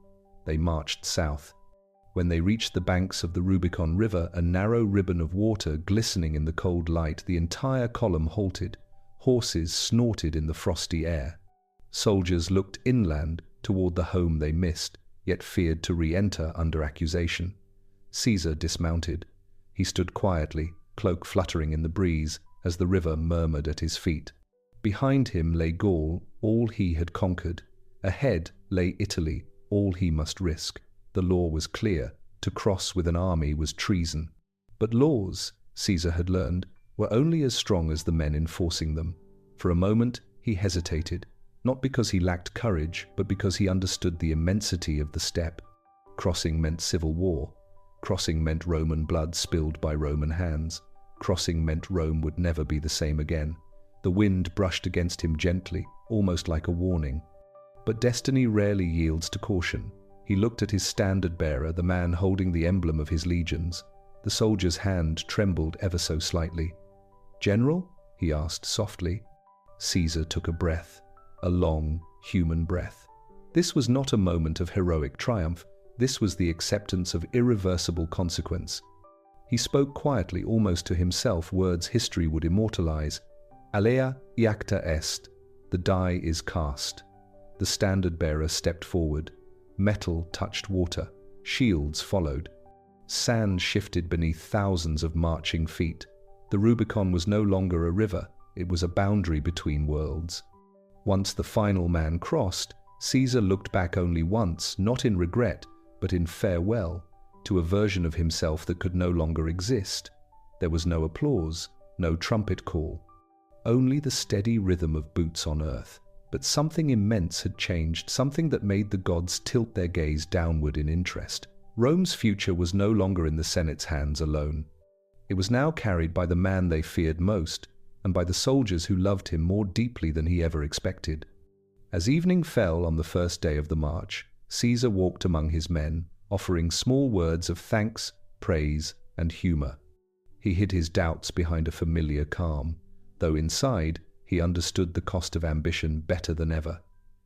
They marched south. When they reached the banks of the Rubicon River, a narrow ribbon of water glistening in the cold light, the entire column halted. Horses snorted in the frosty air. Soldiers looked inland toward the home they missed, yet feared to re-enter under accusation. Caesar dismounted. He stood quietly, cloak fluttering in the breeze, as the river murmured at his feet. Behind him lay Gaul, all he had conquered. Ahead lay Italy, all he must risk. The law was clear. To cross with an army was treason. But laws, Caesar had learned, were only as strong as the men enforcing them. For a moment he hesitated, not because he lacked courage, but because he understood the immensity of the step. Crossing meant civil war. Crossing meant Roman blood spilled by Roman hands. Crossing meant Rome would never be the same again. The wind brushed against him gently, almost like a warning. But destiny rarely yields to caution. He looked at his standard-bearer, the man holding the emblem of his legions. The soldier's hand trembled ever so slightly. "General?" he asked softly. Caesar took a breath, a long, human breath. This was not a moment of heroic triumph. This was the acceptance of irreversible consequence. He spoke quietly, almost to himself, words history would immortalize. "Alea iacta est." The die is cast. The standard-bearer stepped forward. Metal touched water. Shields followed. Sand shifted beneath thousands of marching feet. The Rubicon was no longer a river. It was a boundary between worlds. Once the final man crossed, Caesar looked back only once, not in regret, but in farewell, to a version of himself that could no longer exist. There was no applause, no trumpet call, only the steady rhythm of boots on earth. But something immense had changed, something that made the gods tilt their gaze downward in interest. Rome's future was no longer in the Senate's hands alone. It was now carried by the man they feared most, and by the soldiers who loved him more deeply than he ever expected. As evening fell on the first day of the march, Caesar walked among his men, offering small words of thanks, praise, and humor. He hid his doubts behind a familiar calm, though inside he understood the cost of ambition better than ever.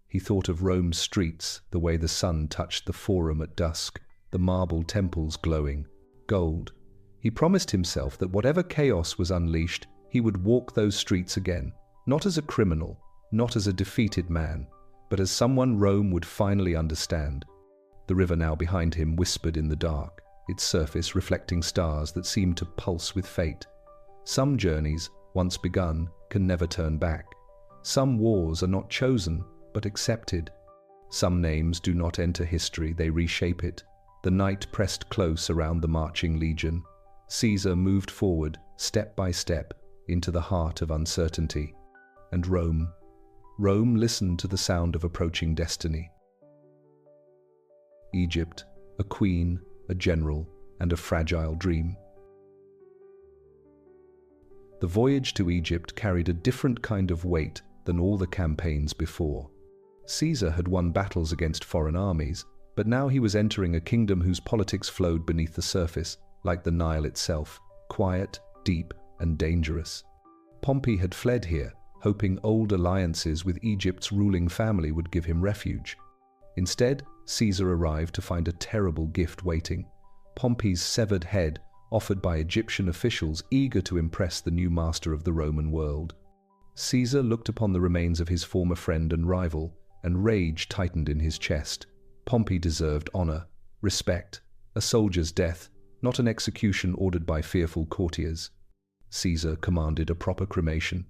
He thought of Rome's streets, the way the sun touched the Forum at dusk, the marble temples glowing gold. He promised himself that whatever chaos was unleashed, he would walk those streets again, not as a criminal, not as a defeated man, but as someone Rome would finally understand. The river now behind him whispered in the dark, its surface reflecting stars that seemed to pulse with fate. Some journeys, once begun, can never turn back. Some wars are not chosen, but accepted. Some names do not enter history, they reshape it. The night pressed close around the marching legion. Caesar moved forward, step by step, into the heart of uncertainty. And Rome listened to the sound of approaching destiny. Egypt, a queen, a general, and a fragile dream. The voyage to Egypt carried a different kind of weight than all the campaigns before. Caesar had won battles against foreign armies, but now he was entering a kingdom whose politics flowed beneath the surface, like the Nile itself, quiet, deep, and dangerous. Pompey had fled here, hoping old alliances with Egypt's ruling family would give him refuge. Instead, Caesar arrived to find a terrible gift waiting: Pompey's severed head, offered by Egyptian officials eager to impress the new master of the Roman world. Caesar looked upon the remains of his former friend and rival, and rage tightened in his chest. Pompey deserved honor, respect, a soldier's death, not an execution ordered by fearful courtiers. Caesar commanded a proper cremation.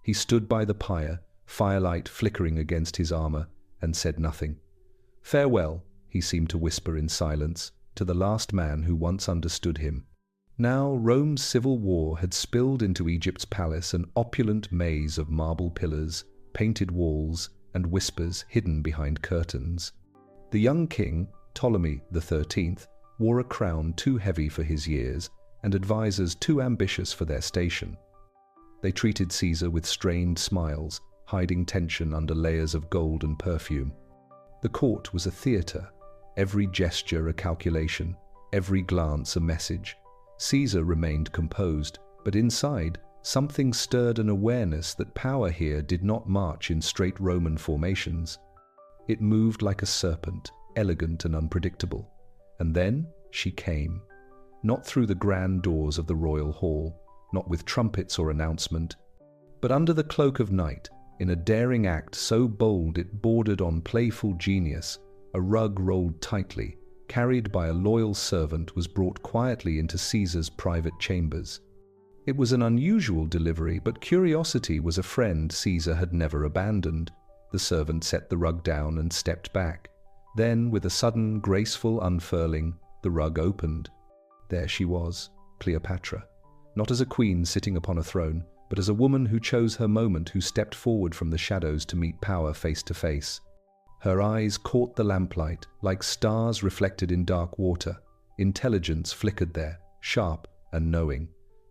He stood by the pyre, firelight flickering against his armor, and said nothing. Farewell, he seemed to whisper in silence, to the last man who once understood him. Now Rome's civil war had spilled into Egypt's palace, an opulent maze of marble pillars, painted walls, and whispers hidden behind curtains. The young king, Ptolemy XIII, wore a crown too heavy for his years and advisors too ambitious for their station. They treated Caesar with strained smiles, hiding tension under layers of gold and perfume. The court was a theater, every gesture a calculation, every glance a message. Caesar remained composed, but inside, something stirred an awareness that power here did not march in straight Roman formations. It moved like a serpent, elegant and unpredictable. And then she came, not through the grand doors of the royal hall, not with trumpets or announcement, but under the cloak of night, in a daring act so bold it bordered on playful genius. A rug rolled tightly, carried by a loyal servant, was brought quietly into Caesar's private chambers. It was an unusual delivery, but curiosity was a friend Caesar had never abandoned. The servant set the rug down and stepped back. Then, with a sudden, graceful unfurling, the rug opened. There she was, Cleopatra, not as a queen sitting upon a throne, but as a woman who chose her moment, who stepped forward from the shadows to meet power face to face. Her eyes caught the lamplight, like stars reflected in dark water. Intelligence flickered there, sharp and knowing.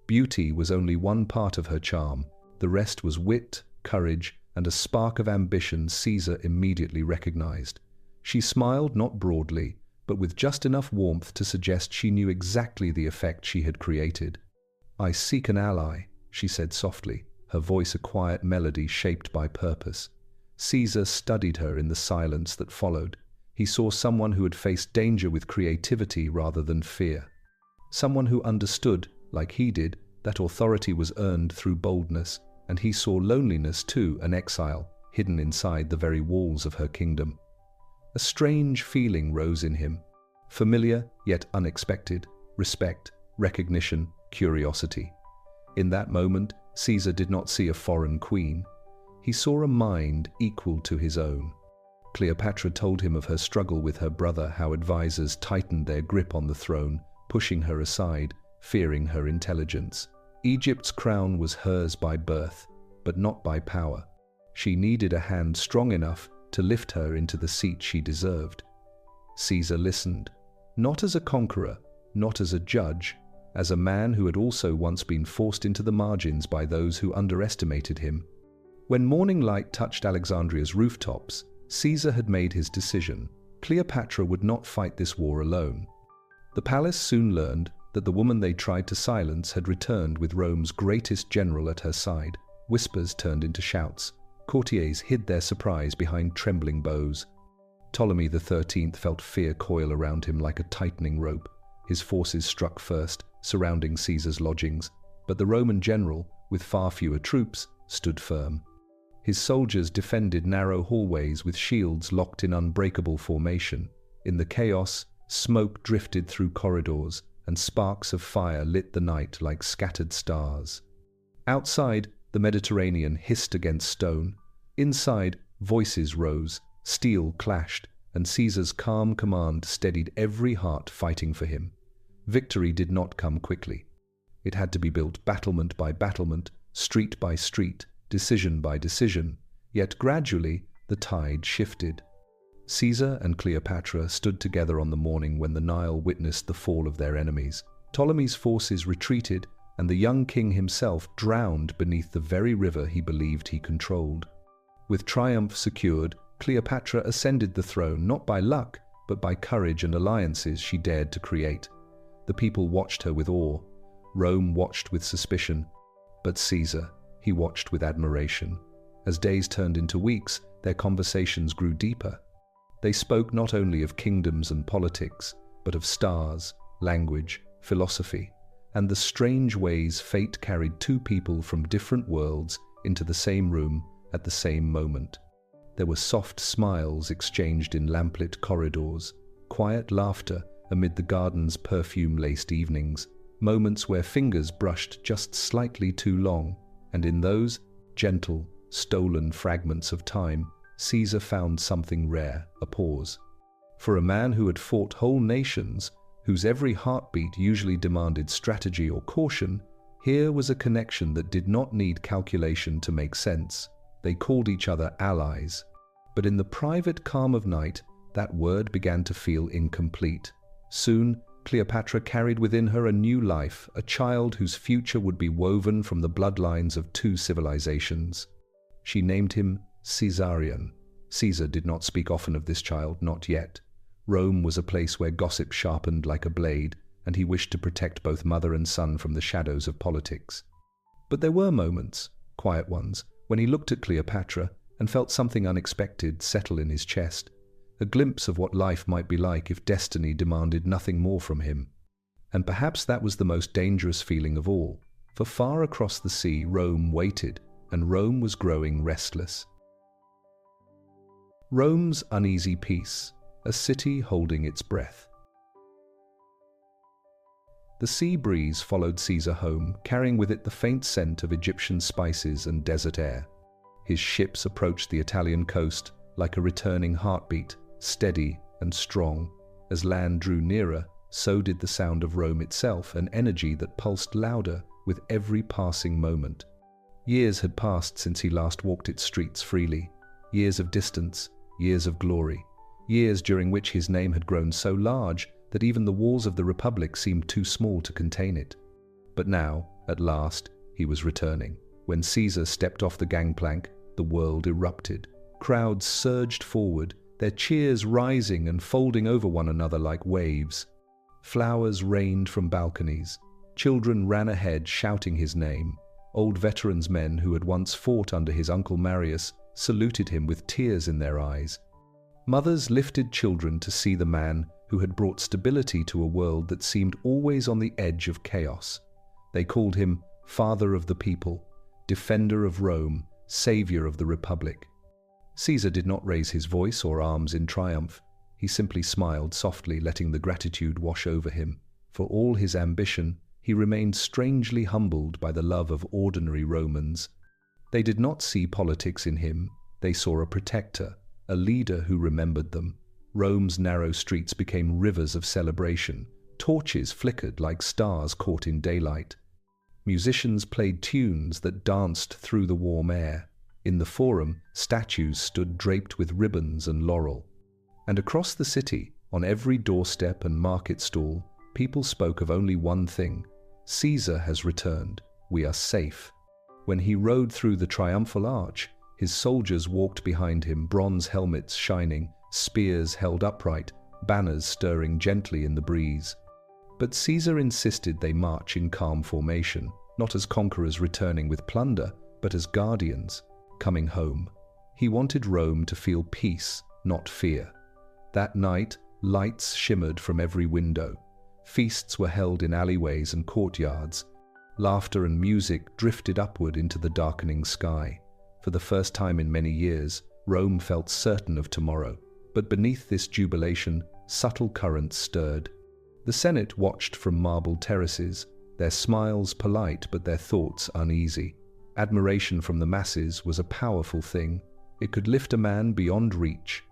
Beauty was only one part of her charm. The rest was wit, courage, and a spark of ambition Caesar immediately recognized. She smiled not broadly, but with just enough warmth to suggest she knew exactly the effect she had created. "I seek an ally," she said softly, her voice a quiet melody shaped by purpose. Caesar studied her in the silence that followed. He saw someone who had faced danger with creativity rather than fear. Someone who understood, like he did, that authority was earned through boldness, and he saw loneliness too, an exile, hidden inside the very walls of her kingdom. A strange feeling rose in him, familiar yet unexpected: respect, recognition, curiosity. In that moment, Caesar did not see a foreign queen. He saw a mind equal to his own. Cleopatra told him of her struggle with her brother, how advisors tightened their grip on the throne, pushing her aside, fearing her intelligence. Egypt's crown was hers by birth, but not by power. She needed a hand strong enough to lift her into the seat she deserved. Caesar listened, not as a conqueror, not as a judge, as a man who had also once been forced into the margins by those who underestimated him. When morning light touched Alexandria's rooftops, Caesar had made his decision. Cleopatra would not fight this war alone. The palace soon learned that the woman they tried to silence had returned with Rome's greatest general at her side. Whispers turned into shouts. Courtiers hid their surprise behind trembling bows. Ptolemy XIII felt fear coil around him like a tightening rope. His forces struck first, surrounding Caesar's lodgings, but the Roman general, with far fewer troops, stood firm. His soldiers defended narrow hallways with shields locked in unbreakable formation. In the chaos, smoke drifted through corridors, and sparks of fire lit the night like scattered stars. Outside, the Mediterranean hissed against stone. Inside, voices rose, steel clashed, and Caesar's calm command steadied every heart fighting for him. Victory did not come quickly. It had to be built battlement by battlement, street by street, decision by decision, yet gradually the tide shifted. Caesar and Cleopatra stood together on the morning when the Nile witnessed the fall of their enemies. Ptolemy's forces retreated, and the young king himself drowned beneath the very river he believed he controlled. With triumph secured, Cleopatra ascended the throne not by luck, but by courage and alliances she dared to create. The people watched her with awe. Rome watched with suspicion. But Caesar, he watched with admiration. As days turned into weeks, their conversations grew deeper. They spoke not only of kingdoms and politics, but of stars, language, philosophy, and the strange ways fate carried two people from different worlds into the same room at the same moment. There were soft smiles exchanged in lamplit corridors, quiet laughter amid the garden's perfume-laced evenings, moments where fingers brushed just slightly too long, and in those gentle, stolen fragments of time, Caesar found something rare, a pause. For a man who had fought whole nations, whose every heartbeat usually demanded strategy or caution, here was a connection that did not need calculation to make sense. They called each other allies. But in the private calm of night, that word began to feel incomplete. Soon, Cleopatra carried within her a new life, a child whose future would be woven from the bloodlines of two civilizations. She named him Caesarion. Caesar did not speak often of this child, not yet. Rome was a place where gossip sharpened like a blade, and he wished to protect both mother and son from the shadows of politics. But there were moments, quiet ones, when he looked at Cleopatra and felt something unexpected settle in his chest, a glimpse of what life might be like if destiny demanded nothing more from him. And perhaps that was the most dangerous feeling of all, for far across the sea Rome waited, and Rome was growing restless. Rome's uneasy peace, a city holding its breath. The sea breeze followed Caesar home, carrying with it the faint scent of Egyptian spices and desert air. His ships approached the Italian coast like a returning heartbeat, steady and strong. As land drew nearer, so did the sound of Rome itself, an energy that pulsed louder with every passing moment. Years had passed since he last walked its streets freely. Years of distance, years of glory. Years during which his name had grown so large that even the walls of the Republic seemed too small to contain it. But now, at last, he was returning. When Caesar stepped off the gangplank, the world erupted. Crowds surged forward, their cheers rising and folding over one another like waves. Flowers rained from balconies. Children ran ahead shouting his name. Old veterans men who had once fought under his uncle Marius saluted him with tears in their eyes. Mothers lifted children to see the man who had brought stability to a world that seemed always on the edge of chaos. They called him Father of the People, Defender of Rome, Savior of the Republic. Caesar did not raise his voice or arms in triumph. He simply smiled softly, letting the gratitude wash over him. For all his ambition, he remained strangely humbled by the love of ordinary Romans. They did not see politics in him. They saw a protector, a leader who remembered them. Rome's narrow streets became rivers of celebration. Torches flickered like stars caught in daylight. Musicians played tunes that danced through the warm air. In the forum, statues stood draped with ribbons and laurel. And across the city, on every doorstep and market stall, people spoke of only one thing: Caesar has returned. We are safe. When he rode through the triumphal arch, his soldiers walked behind him, bronze helmets shining, spears held upright, banners stirring gently in the breeze. But Caesar insisted they march in calm formation, not as conquerors returning with plunder, but as guardians, coming home. He wanted Rome to feel peace, not fear. That night, lights shimmered from every window. Feasts were held in alleyways and courtyards. Laughter and music drifted upward into the darkening sky. For the first time in many years, Rome felt certain of tomorrow. But beneath this jubilation, subtle currents stirred. The Senate watched from marble terraces, their smiles polite but their thoughts uneasy. Admiration from the masses was a powerful thing. It could lift a man beyond reach.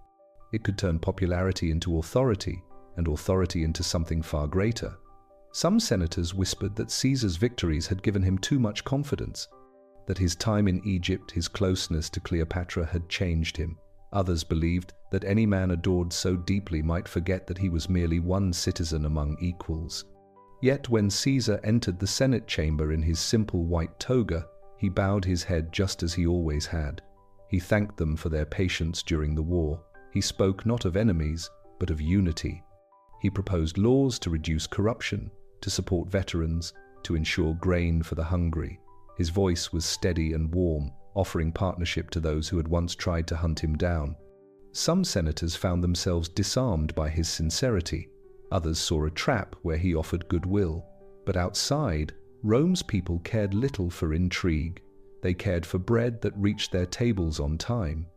It could turn popularity into authority, and authority into something far greater. Some senators whispered that Caesar's victories had given him too much confidence, that his time in Egypt, his closeness to Cleopatra had changed him. Others believed that any man adored so deeply might forget that he was merely one citizen among equals. Yet when Caesar entered the Senate chamber in his simple white toga, he bowed his head just as he always had. He thanked them for their patience during the war. He spoke not of enemies, but of unity. He proposed laws to reduce corruption, to support veterans, to ensure grain for the hungry. His voice was steady and warm, offering partnership to those who had once tried to hunt him down. Some senators found themselves disarmed by his sincerity. Others saw a trap where he offered goodwill. But outside, Rome's people cared little for intrigue. They cared for bread that reached their tables on time,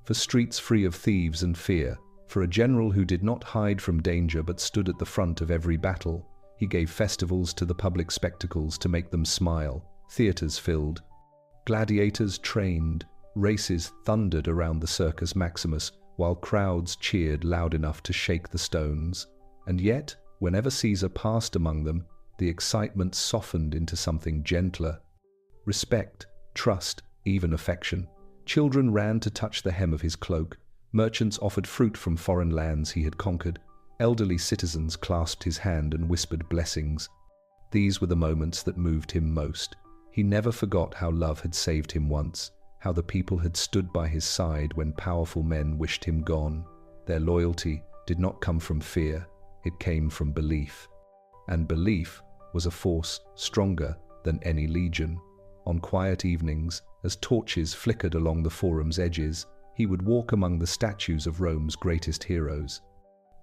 for streets free of thieves and fear, for a general who did not hide from danger but stood at the front of every battle. He gave festivals to the public spectacles to make them smile, theaters filled, gladiators trained, races thundered around the Circus Maximus, while crowds cheered loud enough to shake the stones. And yet, whenever Caesar passed among them, the excitement softened into something gentler. Respect, trust, even affection. Children ran to touch the hem of his cloak. Merchants offered fruit from foreign lands he had conquered. Elderly citizens clasped his hand and whispered blessings. These were the moments that moved him most. He never forgot how love had saved him once, how the people had stood by his side when powerful men wished him gone. Their loyalty did not come from fear, it came from belief. And belief was a force stronger than any legion. On quiet evenings, as torches flickered along the forum's edges, he would walk among the statues of Rome's greatest heroes.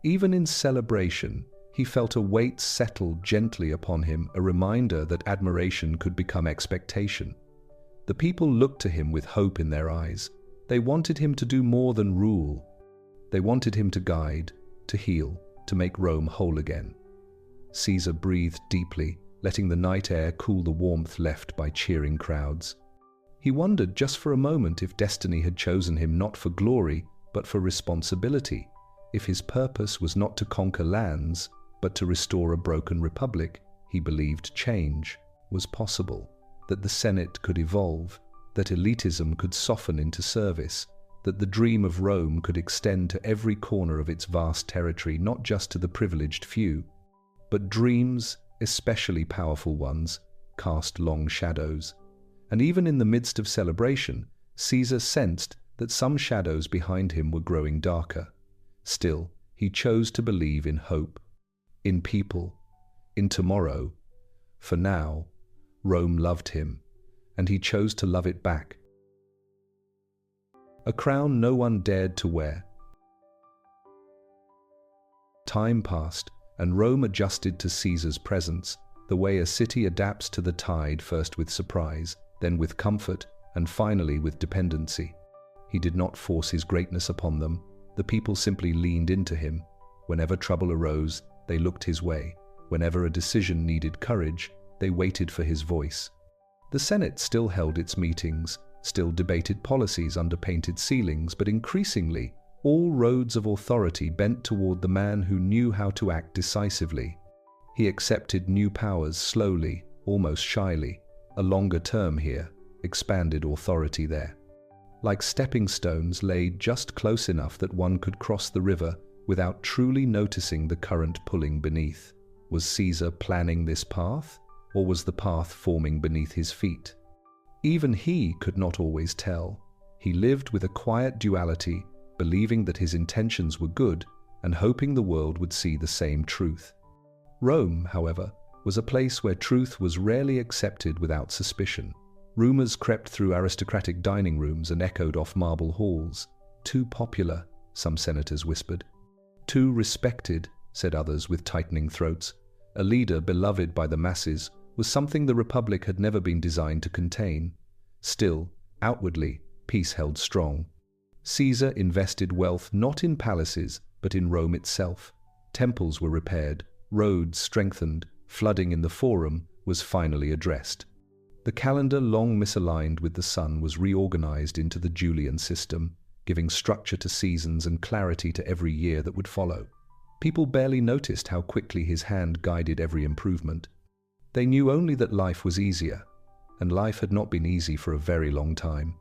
Even in celebration, he felt a weight settle gently upon him, a reminder that admiration could become expectation. The people looked to him with hope in their eyes. They wanted him to do more than rule. They wanted him to guide, to heal, to make Rome whole again. Caesar breathed deeply, letting the night air cool the warmth left by cheering crowds. He wondered just for a moment if destiny had chosen him not for glory, but for responsibility. If his purpose was not to conquer lands, but to restore a broken republic, he believed change was possible, that the Senate could evolve, that elitism could soften into service, that the dream of Rome could extend to every corner of its vast territory, not just to the privileged few. But dreams, especially powerful ones, cast long shadows. And even in the midst of celebration, Caesar sensed that some shadows behind him were growing darker. Still, he chose to believe in hope, in people, in tomorrow. For now, Rome loved him, and he chose to love it back. A crown no one dared to wear. Time passed, and Rome adjusted to Caesar's presence, the way a city adapts to the tide, first with surprise, then with comfort, and finally with dependency. He did not force his greatness upon them. The people simply leaned into him. Whenever trouble arose, they looked his way. Whenever a decision needed courage, they waited for his voice. The Senate still held its meetings, still debated policies under painted ceilings, but increasingly, all roads of authority bent toward the man who knew how to act decisively. He accepted new powers slowly, almost shyly. A longer term here, expanded authority there. Like stepping stones laid just close enough that one could cross the river without truly noticing the current pulling beneath. Was Caesar planning this path, or was the path forming beneath his feet? Even he could not always tell. He lived with a quiet duality, believing that his intentions were good and hoping the world would see the same truth. Rome, however, was a place where truth was rarely accepted without suspicion. Rumors crept through aristocratic dining rooms and echoed off marble halls. Too popular, some senators whispered. Too respected, said others with tightening throats. A leader beloved by the masses was something the Republic had never been designed to contain. Still, outwardly, peace held strong. Caesar invested wealth not in palaces, but in Rome itself. Temples were repaired, roads strengthened, flooding in the Forum was finally addressed. The calendar, long misaligned with the sun, was reorganized into the Julian system, giving structure to seasons and clarity to every year that would follow. People barely noticed how quickly his hand guided every improvement. They knew only that life was easier, and life had not been easy for a very long time.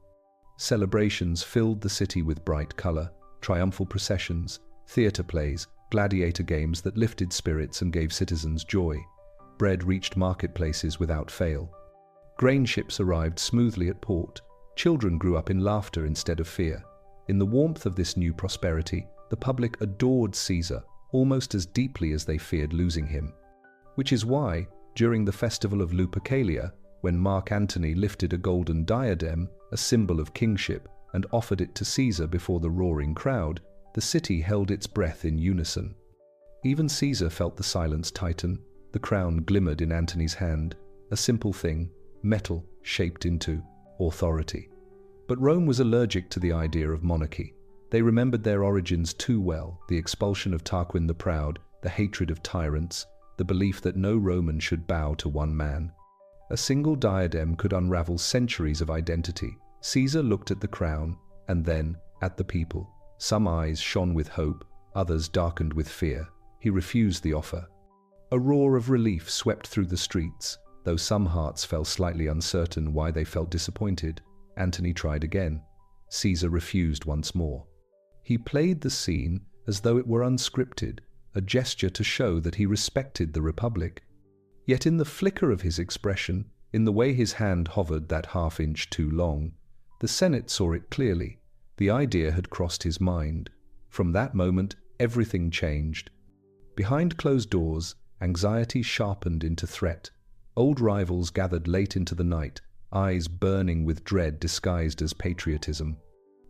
Celebrations filled the city with bright color, triumphal processions, theater plays, gladiator games that lifted spirits and gave citizens joy. Bread reached marketplaces without fail. Grain ships arrived smoothly at port. Children grew up in laughter instead of fear. In the warmth of this new prosperity, the public adored Caesar almost as deeply as they feared losing him. Which is why, during the festival of Lupercalia, when Mark Antony lifted a golden diadem, a symbol of kingship, and offered it to Caesar before the roaring crowd, the city held its breath in unison. Even Caesar felt the silence tighten. The crown glimmered in Antony's hand, a simple thing, metal shaped into authority. But Rome was allergic to the idea of monarchy. They remembered their origins too well, the expulsion of Tarquin the Proud, the hatred of tyrants, the belief that no Roman should bow to one man. A single diadem could unravel centuries of identity. Caesar looked at the crown, and then at the people. Some eyes shone with hope, others darkened with fear. He refused the offer. A roar of relief swept through the streets, though some hearts fell slightly uncertain why they felt disappointed. Antony tried again. Caesar refused once more. He played the scene as though it were unscripted, a gesture to show that he respected the Republic. Yet in the flicker of his expression, in the way his hand hovered that half-inch too long, the Senate saw it clearly. The idea had crossed his mind. From that moment, everything changed. Behind closed doors, anxiety sharpened into threat. Old rivals gathered late into the night, eyes burning with dread disguised as patriotism.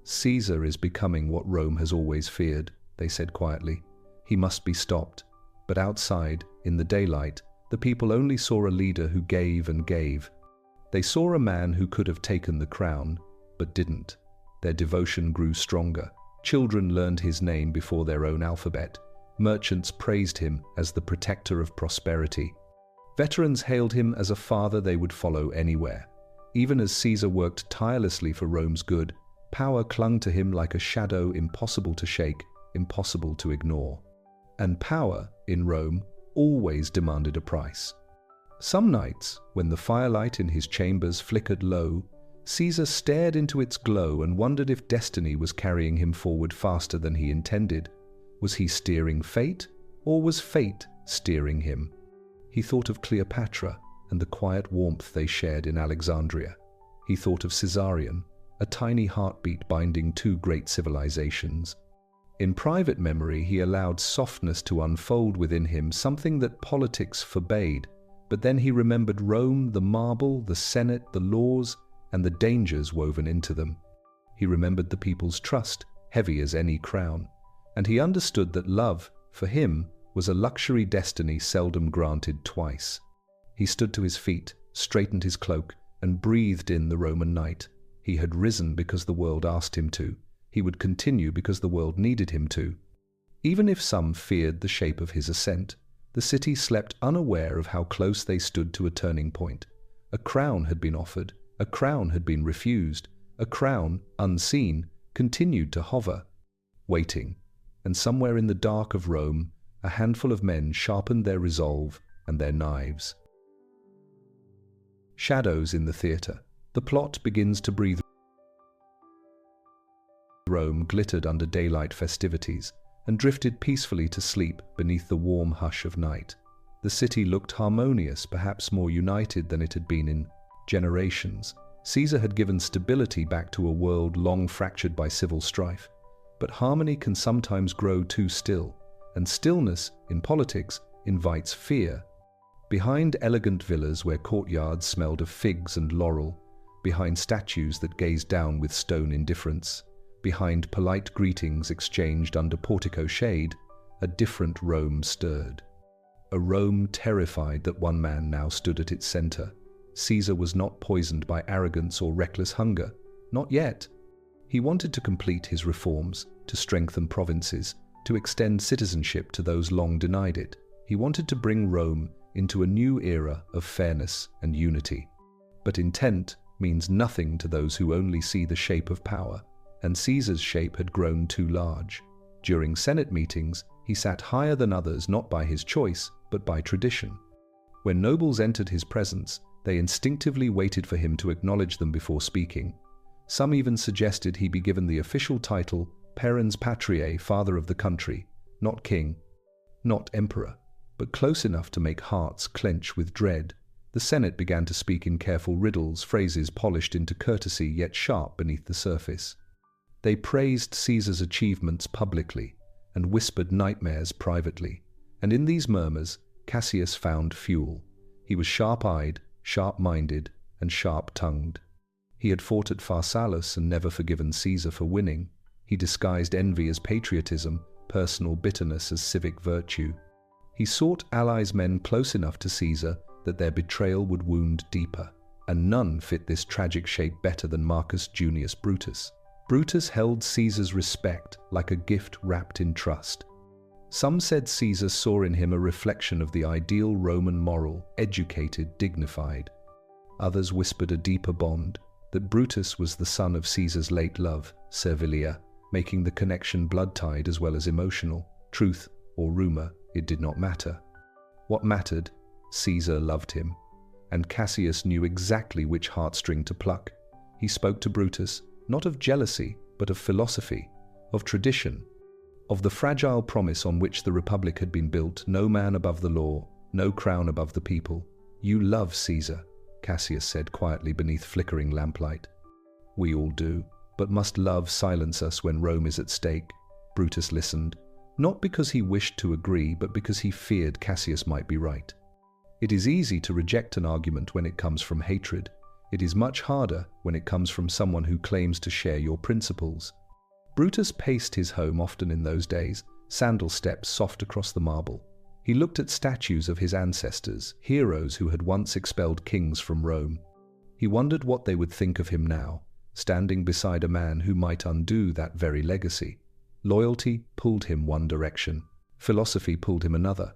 Caesar is becoming what Rome has always feared, they said quietly. He must be stopped. But outside, in the daylight, the people only saw a leader who gave and gave. They saw a man who could have taken the crown, but didn't. Their devotion grew stronger. Children learned his name before their own alphabet. Merchants praised him as the protector of prosperity. Veterans hailed him as a father they would follow anywhere. Even as Caesar worked tirelessly for Rome's good, power clung to him like a shadow impossible to shake, impossible to ignore. And power, in Rome, always demanded a price. Some nights, when the firelight in his chambers flickered low, Caesar stared into its glow and wondered if destiny was carrying him forward faster than he intended. Was he steering fate, or was fate steering him? He thought of Cleopatra and the quiet warmth they shared in Alexandria. He thought of Caesarion, a tiny heartbeat binding two great civilizations. In private memory, he allowed softness to unfold within him, something that politics forbade. But then he remembered Rome, the marble, the Senate, the laws, and the dangers woven into them. He remembered the people's trust, heavy as any crown. And he understood that love, for him, was a luxury destiny seldom granted twice. He stood to his feet, straightened his cloak, and breathed in the Roman night. He had risen because the world asked him to. He would continue because the world needed him to. Even if some feared the shape of his ascent, the city slept unaware of how close they stood to a turning point. A crown had been offered, a crown had been refused, a crown, unseen, continued to hover, waiting. And somewhere in the dark of Rome, a handful of men sharpened their resolve and their knives. Shadows in the theater. The plot begins to breathe. Rome glittered under daylight festivities and drifted peacefully to sleep beneath the warm hush of night. The city looked harmonious, perhaps more united than it had been in generations. Caesar had given stability back to a world long fractured by civil strife. But harmony can sometimes grow too still, and stillness, in politics, invites fear. Behind elegant villas where courtyards smelled of figs and laurel, behind statues that gazed down with stone indifference, behind polite greetings exchanged under portico shade, a different Rome stirred. A Rome terrified that one man now stood at its center. Caesar was not poisoned by arrogance or reckless hunger. Not yet. He wanted to complete his reforms, to strengthen provinces, to extend citizenship to those long denied it. He wanted to bring Rome into a new era of fairness and unity. But intent means nothing to those who only see the shape of power, and Caesar's shape had grown too large. During Senate meetings, he sat higher than others not by his choice, but by tradition. When nobles entered his presence, they instinctively waited for him to acknowledge them before speaking. Some even suggested he be given the official title Parens Patriae, father of the country, not king, not emperor, but close enough to make hearts clench with dread. The Senate began to speak in careful riddles, phrases polished into courtesy yet sharp beneath the surface. They praised Caesar's achievements publicly and whispered nightmares privately, and in these murmurs Cassius found fuel. He was sharp-eyed, sharp-minded, and sharp-tongued. He had fought at Pharsalus and never forgiven Caesar for winning. He disguised envy as patriotism, personal bitterness as civic virtue. He sought allies men close enough to Caesar that their betrayal would wound deeper, and none fit this tragic shape better than Marcus Junius Brutus. Brutus held Caesar's respect like a gift wrapped in trust. Some said Caesar saw in him a reflection of the ideal Roman moral, educated, dignified. Others whispered a deeper bond, that Brutus was the son of Caesar's late love, Servilia, making the connection blood-tied as well as emotional. Truth or rumor, it did not matter. What mattered, Caesar loved him, and Cassius knew exactly which heartstring to pluck. He spoke to Brutus, not of jealousy, but of philosophy, of tradition, of the fragile promise on which the Republic had been built: no man above the law, no crown above the people. You love Caesar, Cassius said quietly beneath flickering lamplight. We all do, but must love silence us when Rome is at stake? Brutus listened, not because he wished to agree, but because he feared Cassius might be right. It is easy to reject an argument when it comes from hatred. It is much harder when it comes from someone who claims to share your principles. Brutus paced his home often in those days, sandal steps soft across the marble. He looked at statues of his ancestors, heroes who had once expelled kings from Rome. He wondered what they would think of him now, standing beside a man who might undo that very legacy. Loyalty pulled him one direction, philosophy pulled him another,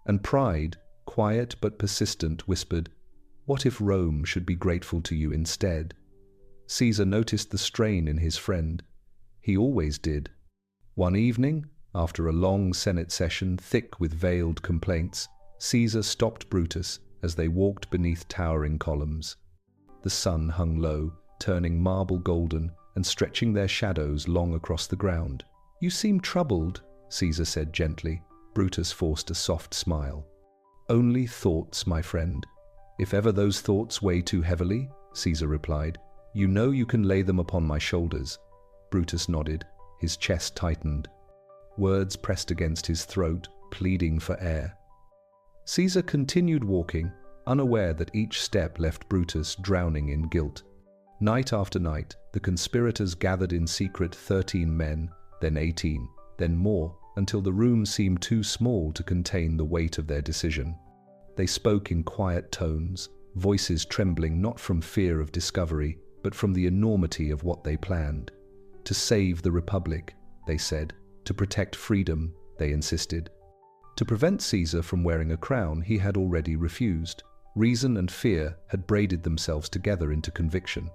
and pride, quiet but persistent, whispered, "What if Rome should be grateful to you instead?" Caesar noticed the strain in his friend. He always did. One evening, after a long Senate session thick with veiled complaints, Caesar stopped Brutus as they walked beneath towering columns. The sun hung low, turning marble golden and stretching their shadows long across the ground. "You seem troubled," Caesar said gently. Brutus forced a soft smile. "Only thoughts, my friend. If ever those thoughts weigh too heavily," Caesar replied, "you know you can lay them upon my shoulders." Brutus nodded, his chest tightened. Words pressed against his throat, pleading for air. Caesar continued walking, unaware that each step left Brutus drowning in guilt. Night after night, the conspirators gathered in secret: 13 men, then 18, then more, until the room seemed too small to contain the weight of their decision. They spoke in quiet tones, voices trembling not from fear of discovery, but from the enormity of what they planned. To save the Republic, they said. To protect freedom, they insisted. To prevent Caesar from wearing a crown, he had already refused. Reason and fear had braided themselves together into conviction.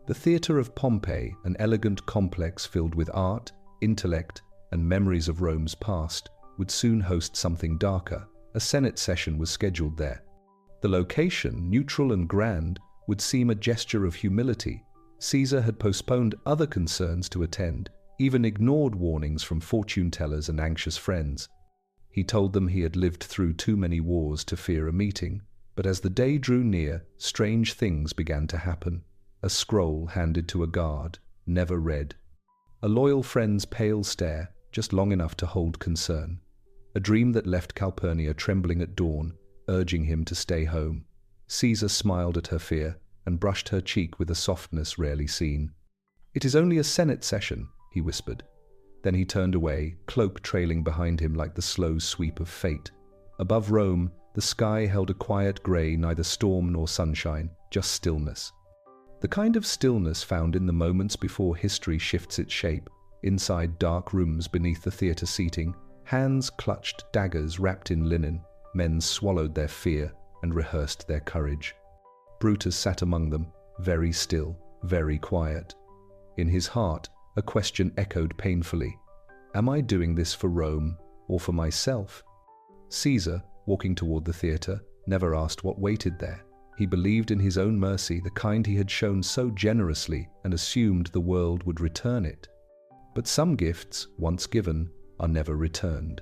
The theatre of Pompeii, an elegant complex filled with art, intellect, and memories of Rome's past, would soon host something darker. A Senate session was scheduled there. The location, neutral and grand, would seem a gesture of humility. Caesar had postponed other concerns to attend, even ignored warnings from fortune-tellers and anxious friends. He told them he had lived through too many wars to fear a meeting, but as the day drew near, strange things began to happen. A scroll handed to a guard, never read. A loyal friend's pale stare, just long enough to hold concern. A dream that left Calpurnia trembling at dawn, urging him to stay home. Caesar smiled at her fear and brushed her cheek with a softness rarely seen. "It is only a Senate session," he whispered. Then he turned away, cloak trailing behind him like the slow sweep of fate. Above Rome, the sky held a quiet grey, neither storm nor sunshine, just stillness. The kind of stillness found in the moments before history shifts its shape. Inside dark rooms beneath the theatre seating, hands clutched daggers wrapped in linen, men swallowed their fear and rehearsed their courage. Brutus sat among them, very still, very quiet. In his heart, a question echoed painfully. Am I doing this for Rome or for myself? Caesar, walking toward the theatre, never asked what waited there. He believed in his own mercy, the kind he had shown so generously, and assumed the world would return it. But some gifts, once given, are never returned.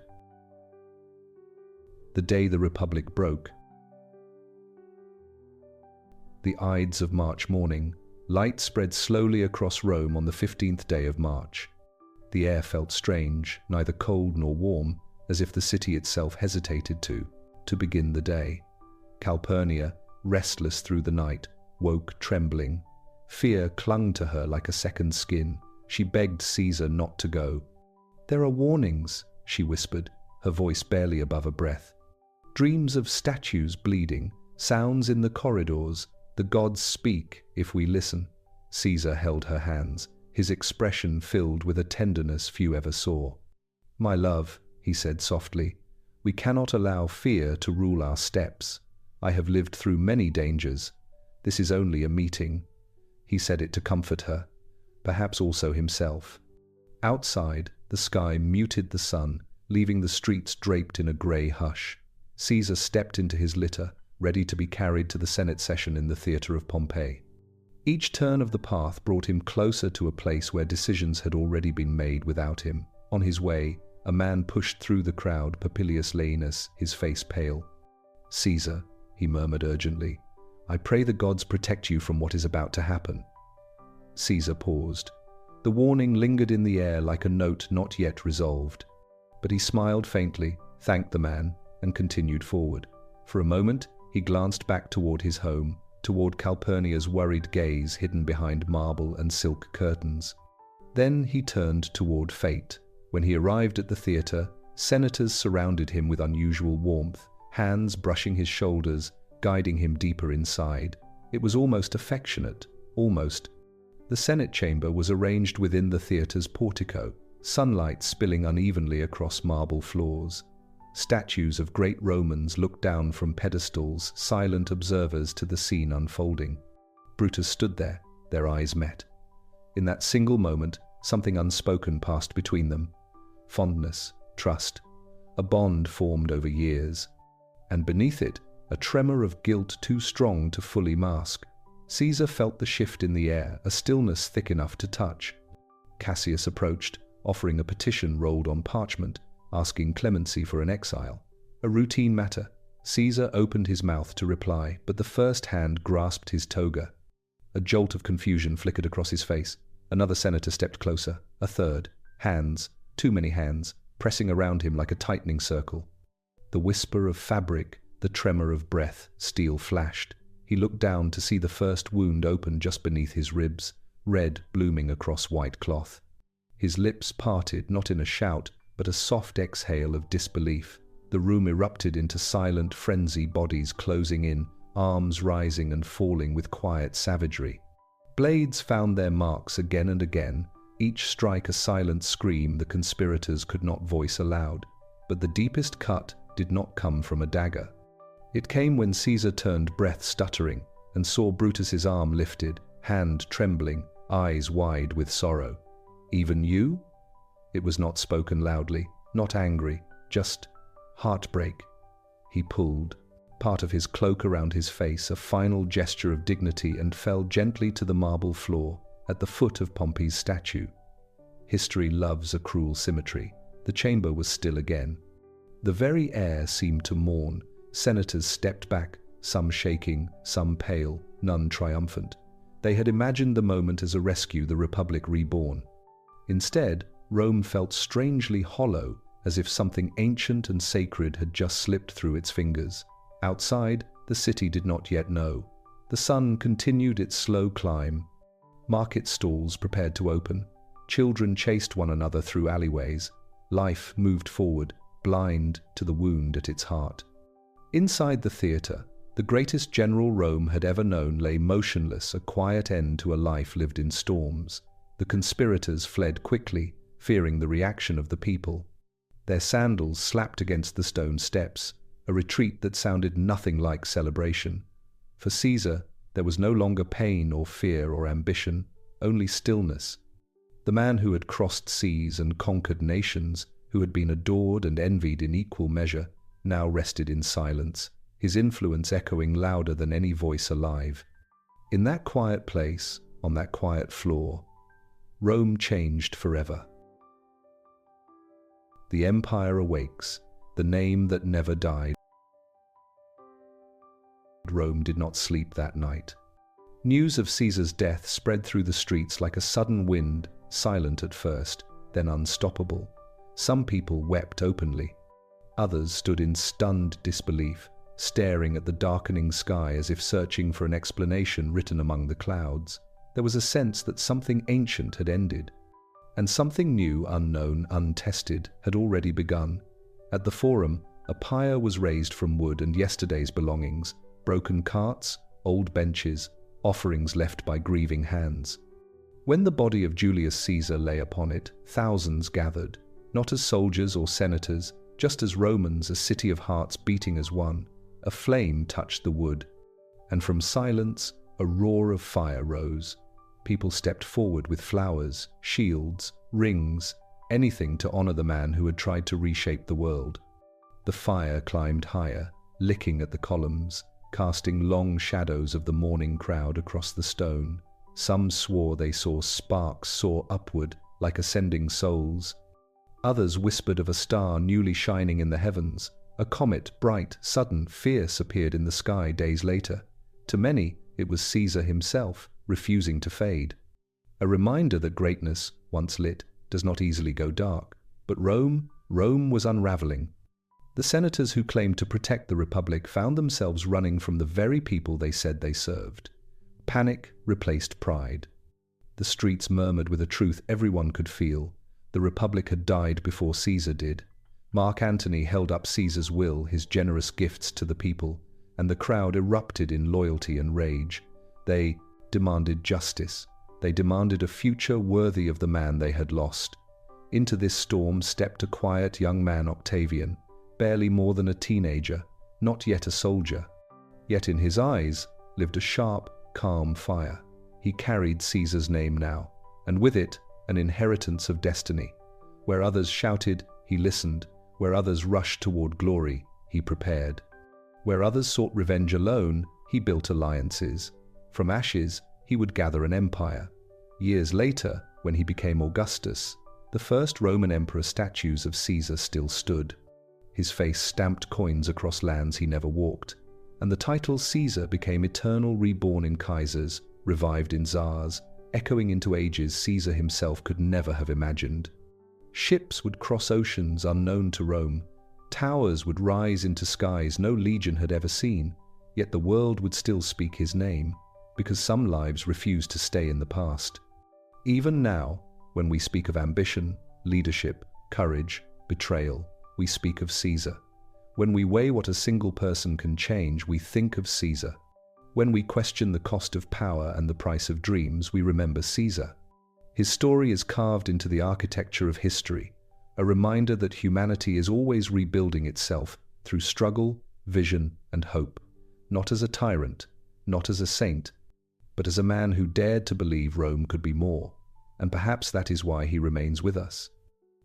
The day the Republic broke. The Ides of March morning, light spread slowly across Rome on the 15th day of March. The air felt strange, neither cold nor warm, as if the city itself hesitated to begin the day. Calpurnia, restless through the night, woke trembling. Fear clung to her like a second skin. She begged Caesar not to go. "There are warnings," she whispered, her voice barely above a breath. "Dreams of statues bleeding, sounds in the corridors. The gods speak if we listen." Caesar held her hands, his expression filled with a tenderness few ever saw. "My love," he said softly, "we cannot allow fear to rule our steps. I have lived through many dangers. This is only a meeting." He said it to comfort her, perhaps also himself. Outside, the sky muted the sun, leaving the streets draped in a grey hush. Caesar stepped into his litter, ready to be carried to the Senate session in the theatre of Pompeii. Each turn of the path brought him closer to a place where decisions had already been made without him. On his way, a man pushed through the crowd, Papilius Laenus, his face pale. "Caesar," he murmured urgently, "I pray the gods protect you from what is about to happen." Caesar paused. The warning lingered in the air like a note not yet resolved. But he smiled faintly, thanked the man, and continued forward. For a moment, he glanced back toward his home, toward Calpurnia's worried gaze hidden behind marble and silk curtains. Then he turned toward fate. When he arrived at the theatre, senators surrounded him with unusual warmth, hands brushing his shoulders, guiding him deeper inside. It was almost affectionate, almost. The Senate chamber was arranged within the theatre's portico, sunlight spilling unevenly across marble floors. Statues of great Romans looked down from pedestals, silent observers to the scene unfolding. Brutus stood there, their eyes met. In that single moment, something unspoken passed between them. Fondness, trust, a bond formed over years. And beneath it, a tremor of guilt too strong to fully mask. Caesar felt the shift in the air, a stillness thick enough to touch. Cassius approached, offering a petition rolled on parchment, asking clemency for an exile. A routine matter. Caesar opened his mouth to reply, but the first hand grasped his toga. A jolt of confusion flickered across his face. Another senator stepped closer, a third. Hands, too many hands, pressing around him like a tightening circle. The whisper of fabric, the tremor of breath, steel flashed. He looked down to see the first wound open just beneath his ribs, red blooming across white cloth. His lips parted, not in a shout, but a soft exhale of disbelief. The room erupted into silent frenzy, bodies closing in, arms rising and falling with quiet savagery. Blades found their marks again and again, each strike a silent scream the conspirators could not voice aloud. But the deepest cut did not come from a dagger. It came when Caesar turned, breath stuttering, and saw Brutus's arm lifted, hand trembling, eyes wide with sorrow. "Even you?" It was not spoken loudly, not angry, just heartbreak. He pulled, part of his cloak around his face, a final gesture of dignity, and fell gently to the marble floor at the foot of Pompey's statue. History loves a cruel symmetry. The chamber was still again. The very air seemed to mourn. Senators stepped back, some shaking, some pale, none triumphant. They had imagined the moment as a rescue, the Republic reborn. Instead, Rome felt strangely hollow, as if something ancient and sacred had just slipped through its fingers. Outside, the city did not yet know. The sun continued its slow climb. Market stalls prepared to open. Children chased one another through alleyways. Life moved forward, blind to the wound at its heart. Inside the theatre, the greatest general Rome had ever known lay motionless, a quiet end to a life lived in storms. The conspirators fled quickly, fearing the reaction of the people. Their sandals slapped against the stone steps, a retreat that sounded nothing like celebration. For Caesar, there was no longer pain or fear or ambition, only stillness. The man who had crossed seas and conquered nations, who had been adored and envied in equal measure, now rested in silence, his influence echoing louder than any voice alive. In that quiet place, on that quiet floor, Rome changed forever. The empire awakes, the name that never died. Rome did not sleep that night. News of Caesar's death spread through the streets like a sudden wind, silent at first, then unstoppable. Some people wept openly. Others stood in stunned disbelief, staring at the darkening sky as if searching for an explanation written among the clouds. There was a sense that something ancient had ended, and something new, unknown, untested, had already begun. At the Forum, a pyre was raised from wood and yesterday's belongings, broken carts, old benches, offerings left by grieving hands. When the body of Julius Caesar lay upon it, thousands gathered, not as soldiers or senators, just as Romans, a city of hearts beating as one. A flame touched the wood, and from silence, a roar of fire rose. People stepped forward with flowers, shields, rings, anything to honor the man who had tried to reshape the world. The fire climbed higher, licking at the columns, casting long shadows of the mourning crowd across the stone. Some swore they saw sparks soar upward like ascending souls. Others whispered of a star newly shining in the heavens. A comet, bright, sudden, fierce, appeared in the sky days later. To many, it was Caesar himself, refusing to fade. A reminder that greatness, once lit, does not easily go dark. But Rome was unraveling. The senators who claimed to protect the Republic found themselves running from the very people they said they served. Panic replaced pride. The streets murmured with a truth everyone could feel. The Republic had died before Caesar did. Mark Antony held up Caesar's will, his generous gifts to the people, and the crowd erupted in loyalty and rage. They demanded justice. They demanded a future worthy of the man they had lost. Into this storm stepped a quiet young man, Octavian, barely more than a teenager, not yet a soldier. Yet in his eyes lived a sharp, calm fire. He carried Caesar's name now, and with it, an inheritance of destiny. Where others shouted, he listened. Where others rushed toward glory, he prepared. Where others sought revenge alone, he built alliances. From ashes, he would gather an empire. Years later, when he became Augustus, the first Roman emperor statues of Caesar still stood. His face stamped coins across lands he never walked, and the title Caesar became eternal, reborn in Kaisers, revived in czars, echoing into ages Caesar himself could never have imagined. Ships would cross oceans unknown to Rome. Towers would rise into skies no legion had ever seen, yet the world would still speak his name, because some lives refused to stay in the past. Even now, when we speak of ambition, leadership, courage, betrayal, we speak of Caesar. When we weigh what a single person can change, we think of Caesar. When we question the cost of power and the price of dreams, we remember Caesar. His story is carved into the architecture of history, a reminder that humanity is always rebuilding itself through struggle, vision, and hope, not as a tyrant, not as a saint, but as a man who dared to believe Rome could be more, and perhaps that is why he remains with us.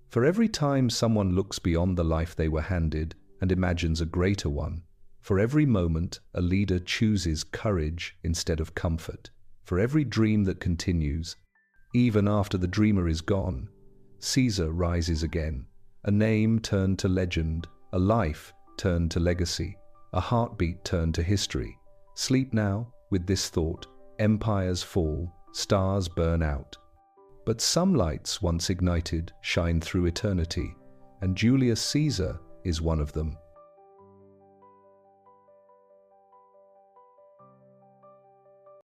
For every time someone looks beyond the life they were handed and imagines a greater one, for every moment a leader chooses courage instead of comfort, for every dream that continues, even after the dreamer is gone, Caesar rises again, a name turned to legend, a life turned to legacy, a heartbeat turned to history. Sleep now with this thought: empires fall, stars burn out. But some lights once ignited shine through eternity, and Julius Caesar is one of them.